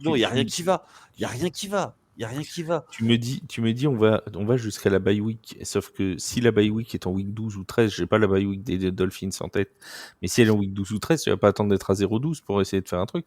non, il n'y a tu rien me- qui va. Il n'y a rien qui va. Il n'y a rien qui va. tu me dis, on va jusqu'à la bye week. Sauf que si la bye week est en week 12 ou 13, j'ai pas la bye week des Dolphins en tête. Mais si elle est en week 12 ou 13, tu vas pas attendre d'être à 0-12 pour essayer de faire un truc.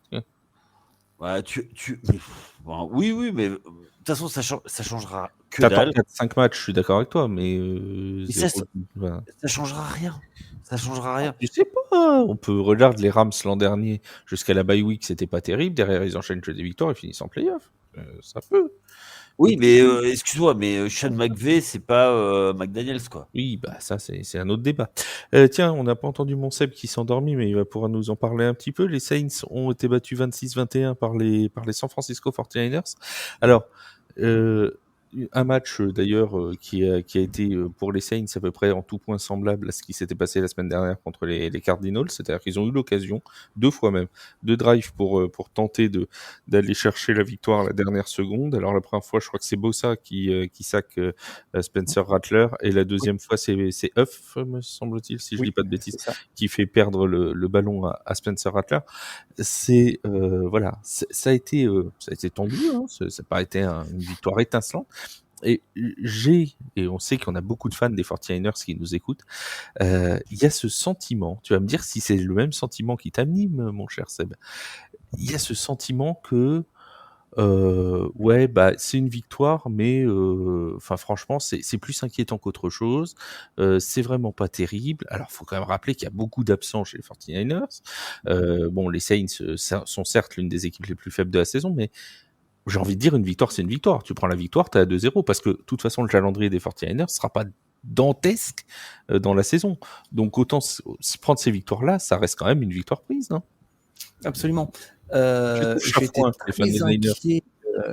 Ouais, mais, bon, oui, mais de toute façon, ça changera que T'attends dalle. 4-5 matchs, je suis d'accord avec toi, mais Mais ça, 0, voilà. Ça changera rien. Ça changera rien. Je sais pas, on peut regarder les Rams l'an dernier jusqu'à la bye week, c'était pas terrible. Derrière, ils enchaînent que des victoires et finissent en playoff. Ça peut. Oui, mais excuse-moi, mais Sean McVay, c'est pas McDaniels, quoi. Oui, bah ça, c'est un autre débat. Tiens, on n'a pas entendu mon Seb qui s'est endormi, mais il va pouvoir nous en parler un petit peu. Les Saints ont été battus 26-21 par les San Francisco 49ers. Alors, un match d'ailleurs qui a été pour les Saints à peu près en tout point semblable à ce qui s'était passé la semaine dernière contre les Cardinals. C'est-à-dire qu'ils ont eu l'occasion, 2 fois même, de drive pour tenter d'aller chercher la victoire à la dernière seconde. Alors la première fois, je crois que c'est Bosa qui sac Spencer Rattler, et la deuxième fois, c'est Huff, me semble-t-il, si je dis pas de bêtises, C'est ça. qui fait perdre le ballon à Spencer Rattler. C'est voilà, ça a été tendu, hein, ça n'a pas été une victoire étincelante. Et on sait qu'on a beaucoup de fans des 49ers qui nous écoutent. Il y a ce sentiment, tu vas me dire si c'est le même sentiment qui t'anime, mon cher Seb. Il y a ce sentiment que ouais, bah c'est une victoire, mais enfin franchement, c'est plus inquiétant qu'autre chose. C'est vraiment pas terrible. Alors, faut quand même rappeler qu'il y a beaucoup d'absents chez les 49ers. Bon, les Saints sont certes l'une des équipes les plus faibles de la saison, mais j'ai envie de dire, une victoire, c'est une victoire. Tu prends la victoire, t'es à 2-0, parce que de toute façon, le calendrier des 49ers sera pas dantesque dans la saison. Donc autant prendre ces victoires-là, ça reste quand même une victoire prise, non? Absolument. Je trouve chafouin, les fans des Niners.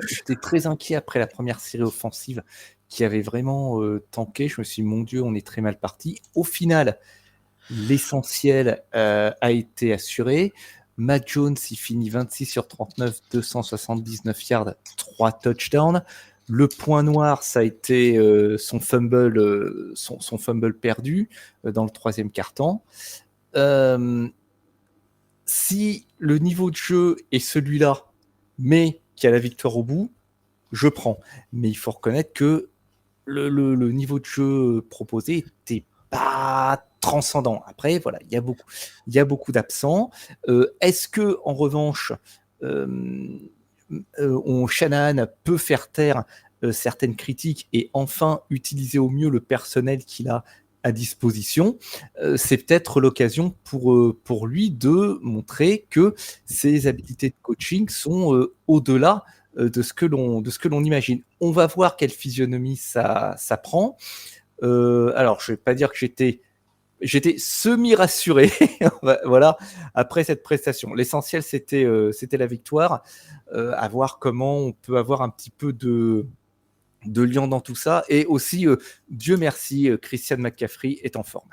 J'étais très inquiet après la première série offensive qui avait vraiment tanké. Je me suis dit, mon Dieu, on est très mal parti. Au final, l'essentiel a été assuré. Matt Jones, il finit 26 sur 39, 279 yards, 3 touchdowns. Le point noir, ça a été son fumble perdu dans le troisième quart-temps. Si le niveau de jeu est celui-là, mais qu'il y a la victoire au bout, je prends. Mais il faut reconnaître que le niveau de jeu proposé n'était pas transcendant. Après, voilà, il y a beaucoup d'absents. Est-ce que, en revanche, Shanahan peut faire taire certaines critiques et enfin utiliser au mieux le personnel qu'il a à disposition? C'est peut-être l'occasion pour lui de montrer que ses habilités de coaching sont au-delà de ce que l'on imagine. On va voir quelle physionomie ça prend. Alors, je ne vais pas dire que j'étais semi-rassuré voilà, après cette prestation. L'essentiel, c'était la victoire. À voir comment on peut avoir un petit peu de liant dans tout ça. Et aussi, Dieu merci, Christian McCaffrey est en forme.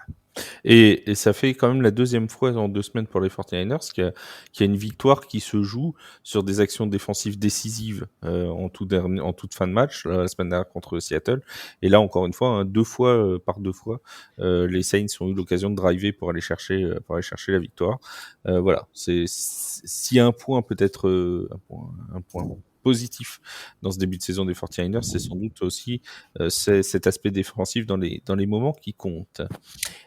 Et ça fait quand même la deuxième fois en 2 semaines pour les 49ers qu'il y a une victoire qui se joue sur des actions défensives décisives en toute fin de match, la semaine dernière contre Seattle. Et là, encore une fois, hein, par deux fois, les Saints ont eu l'occasion de driver pour aller chercher la victoire. Voilà, s'il y a un point peut-être un point positif dans ce début de saison des 49ers, c'est sans doute aussi cet aspect défensif dans les moments qui comptent.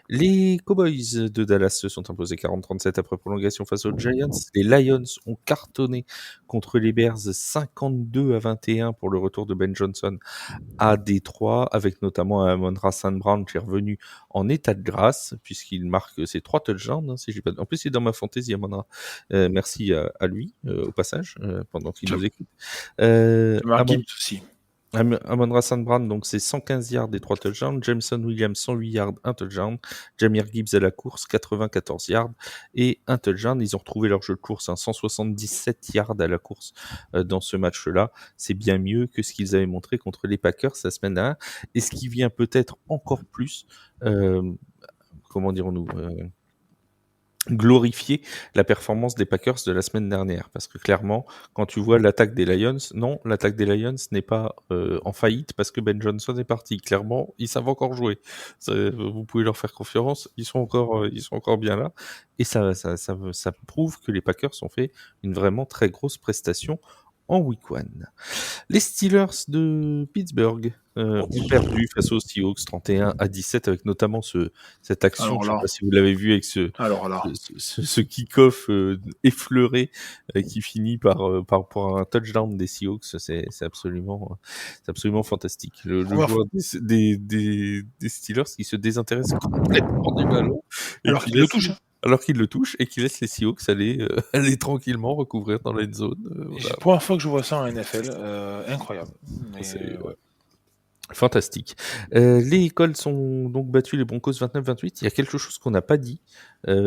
Les Cowboys de Dallas se sont imposés 40-37 après prolongation face aux Giants. Les Lions ont cartonné contre les Bears 52-21 pour le retour de Ben Johnson à Détroit, avec notamment un Amon-Ra St. Brown qui est revenu en état de grâce, puisqu'il marque ses 3 touchdowns. Si j'ai pas... En plus, il est dans ma fantaisie, Amon-Ra. Merci à lui, au passage, pendant qu'il nous écoute. Mark Gibbs aussi. Amon-Ra St. Brown, donc c'est 115 yards et 3 touchdowns. Jameson Williams, 108 yards, 1 touchdown. Jahmyr Gibbs à la course, 94 yards et 1 touchdown. Ils ont retrouvé leur jeu de course, 177 yards à la course dans ce match-là. C'est bien mieux que ce qu'ils avaient montré contre les Packers la semaine dernière. Et ce qui vient peut-être encore plus, comment dirons-nous glorifier la performance des Packers de la semaine dernière. Parce que clairement, quand tu vois l'attaque des Lions, non, l'attaque des Lions n'est pas en faillite parce que Ben Johnson est parti. Clairement, ils savent encore jouer. Vous pouvez leur faire confiance, ils sont encore bien là. Et ça prouve que les Packers ont fait une vraiment très grosse prestation en week 1. Les Steelers de Pittsburgh ont perdu face aux Seahawks 31-17 avec notamment cette action, je ne sais pas si vous l'avez vu, avec ce kick-off effleuré qui finit pour un touchdown des Seahawks. C'est absolument fantastique. Le joueur des Steelers qui se désintéresse complètement du ballon. Alors qu'il le touche. Alors qu'il le touche et qu'il laisse les Seahawks aller tranquillement recouvrir dans la end zone. Voilà. C'est la première fois que je vois ça en NFL. Incroyable. Ouais. Fantastique. Les Colts ont donc battu les Broncos 29-28. Il y a quelque chose qu'on n'a pas dit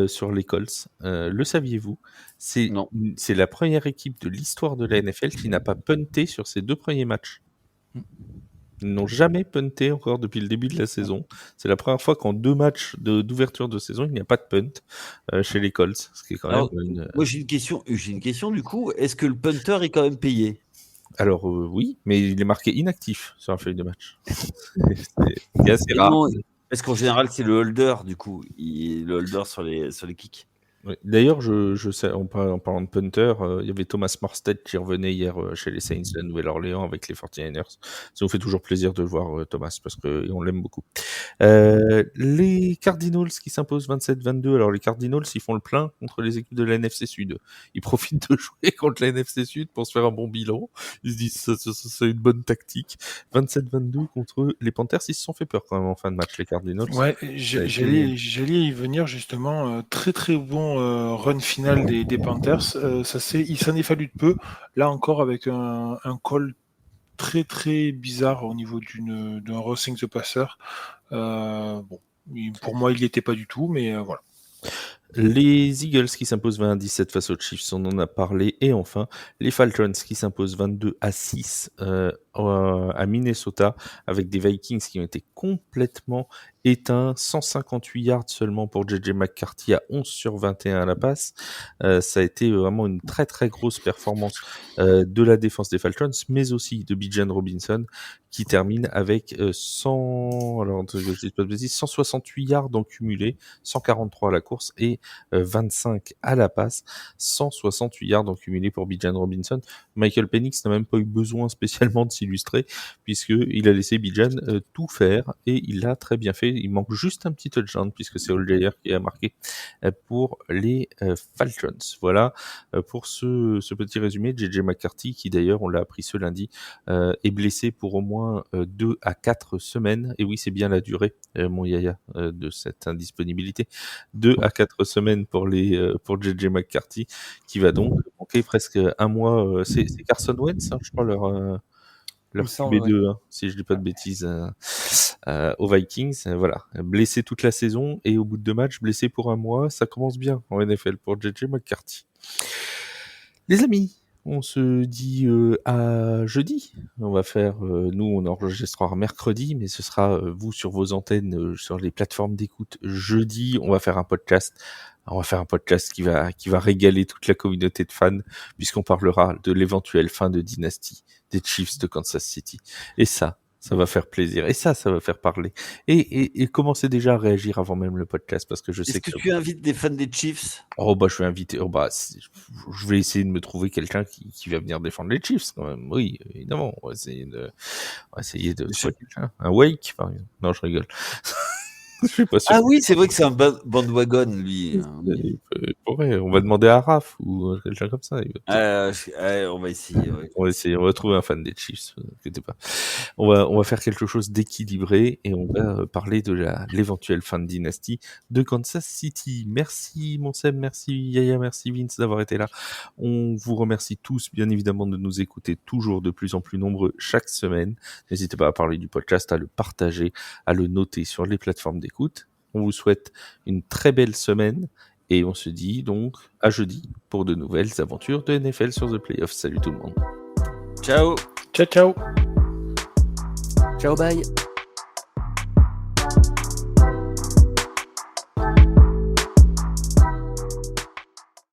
sur les Colts. Le saviez-vous ? C'est la première équipe de l'histoire de la NFL qui n'a pas punté sur ses 2 premiers matchs. Ils n'ont jamais punté encore depuis le début de la saison. C'est la première fois qu'en 2 matchs d'ouverture de saison, il n'y a pas de punt chez les Colts. Ce qui est quand même moi, j'ai une question du coup. Est-ce que le punter est quand même payé ? Alors oui, mais il est marqué inactif sur la feuille de match. C'est assez rare. Non, parce qu'en général, c'est le holder du coup. Le holder sur les kicks. Oui. D'ailleurs, je sais, en parlant de punter, il y avait Thomas Morstead qui revenait hier chez les Saints de la Nouvelle-Orléans avec les 49ers. Ça nous fait toujours plaisir de le voir, Thomas, parce qu'on l'aime beaucoup. Les Cardinals qui s'imposent 27-22. Alors, les Cardinals, ils font le plein contre les équipes de la NFC Sud. Ils profitent de jouer contre la NFC Sud pour se faire un bon bilan. Ils se disent c'est une bonne tactique. 27-22 contre les Panthers. Ils se sont fait peur quand même en fin de match, les Cardinals. Ouais, j'allais y venir justement. Très très bon run final des Panthers. Il s'en est fallu de peu. Là encore avec un call très très bizarre au niveau d'un rushing the passer. Pour moi, il n'y était pas du tout, mais voilà. Les Eagles qui s'imposent 20-17 face aux Chiefs, on en a parlé. Et enfin, les Falcons qui s'imposent 22-6 à Minnesota, avec des Vikings qui ont été complètement éteints. 158 yards seulement pour JJ McCarthy à 11 sur 21 à la passe. Ça a été vraiment une très très grosse performance de la défense des Falcons, mais aussi de Bijan Robinson, qui termine avec 168 yards en cumulé, 143 à la course et 25 à la passe, 168 yards en cumulé pour Bijan Robinson. Michael Penix n'a même pas eu besoin spécialement de s'illustrer, puisqu'il a laissé Bijan tout faire, et il l'a très bien fait. Il manque juste un petit touchdown, puisque c'est Allgeier qui a marqué pour les Falcons. Voilà pour ce petit résumé. JJ McCarthy, qui d'ailleurs, on l'a appris ce lundi, est blessé pour au moins 2 à 4 semaines. Et oui, c'est bien la durée, mon Yaya, de cette indisponibilité. 2 à 4 semaines pour JJ McCarthy, qui va donc manquer presque un mois. C'est Carson Wentz, hein, je crois, leur QB2, hein, si je dis pas de bêtises, aux Vikings. Voilà, blessé toute la saison et au bout de 2 matchs, blessé pour un mois. Ça commence bien en NFL pour JJ McCarthy. Les amis, On se dit à jeudi. On va faire, nous, on enregistrera mercredi, mais ce sera vous sur vos antennes, sur les plateformes d'écoute jeudi. On va faire un podcast. On va faire un podcast qui va régaler toute la communauté de fans, puisqu'on parlera de l'éventuelle fin de dynastie des Chiefs de Kansas City. Et ça va faire plaisir. Et ça va faire parler. Et commencez déjà à réagir avant même le podcast, parce que je sais Est-ce que tu invites des fans des Chiefs? Oh bah je vais inviter. Je vais essayer de me trouver quelqu'un qui va venir défendre les Chiefs quand même. Oui, évidemment. On va essayer de trouver quelqu'un. Un Wake par exemple. Non, je rigole. Je suis pas sûr. Ah oui, c'est vrai que c'est un bandwagon, lui. Il pourrait. On va demander à Raph ou quelqu'un comme ça. On va essayer. Ouais. On va trouver un fan des Chiefs. Ne vous inquiétez pas. On va faire quelque chose d'équilibré et on va parler de l'éventuelle fin de dynastie de Kansas City. Merci mon Seb, merci Yaya, merci Vince d'avoir été là. On vous remercie tous bien évidemment de nous écouter toujours de plus en plus nombreux chaque semaine. N'hésitez pas à parler du podcast, à le partager, à le noter sur les plateformes d'écoute. On vous souhaite une très belle semaine et on se dit donc à jeudi pour de nouvelles aventures de NFL sur The Playoffs. Salut tout le monde. Ciao. Ciao, ciao. Ciao, bye.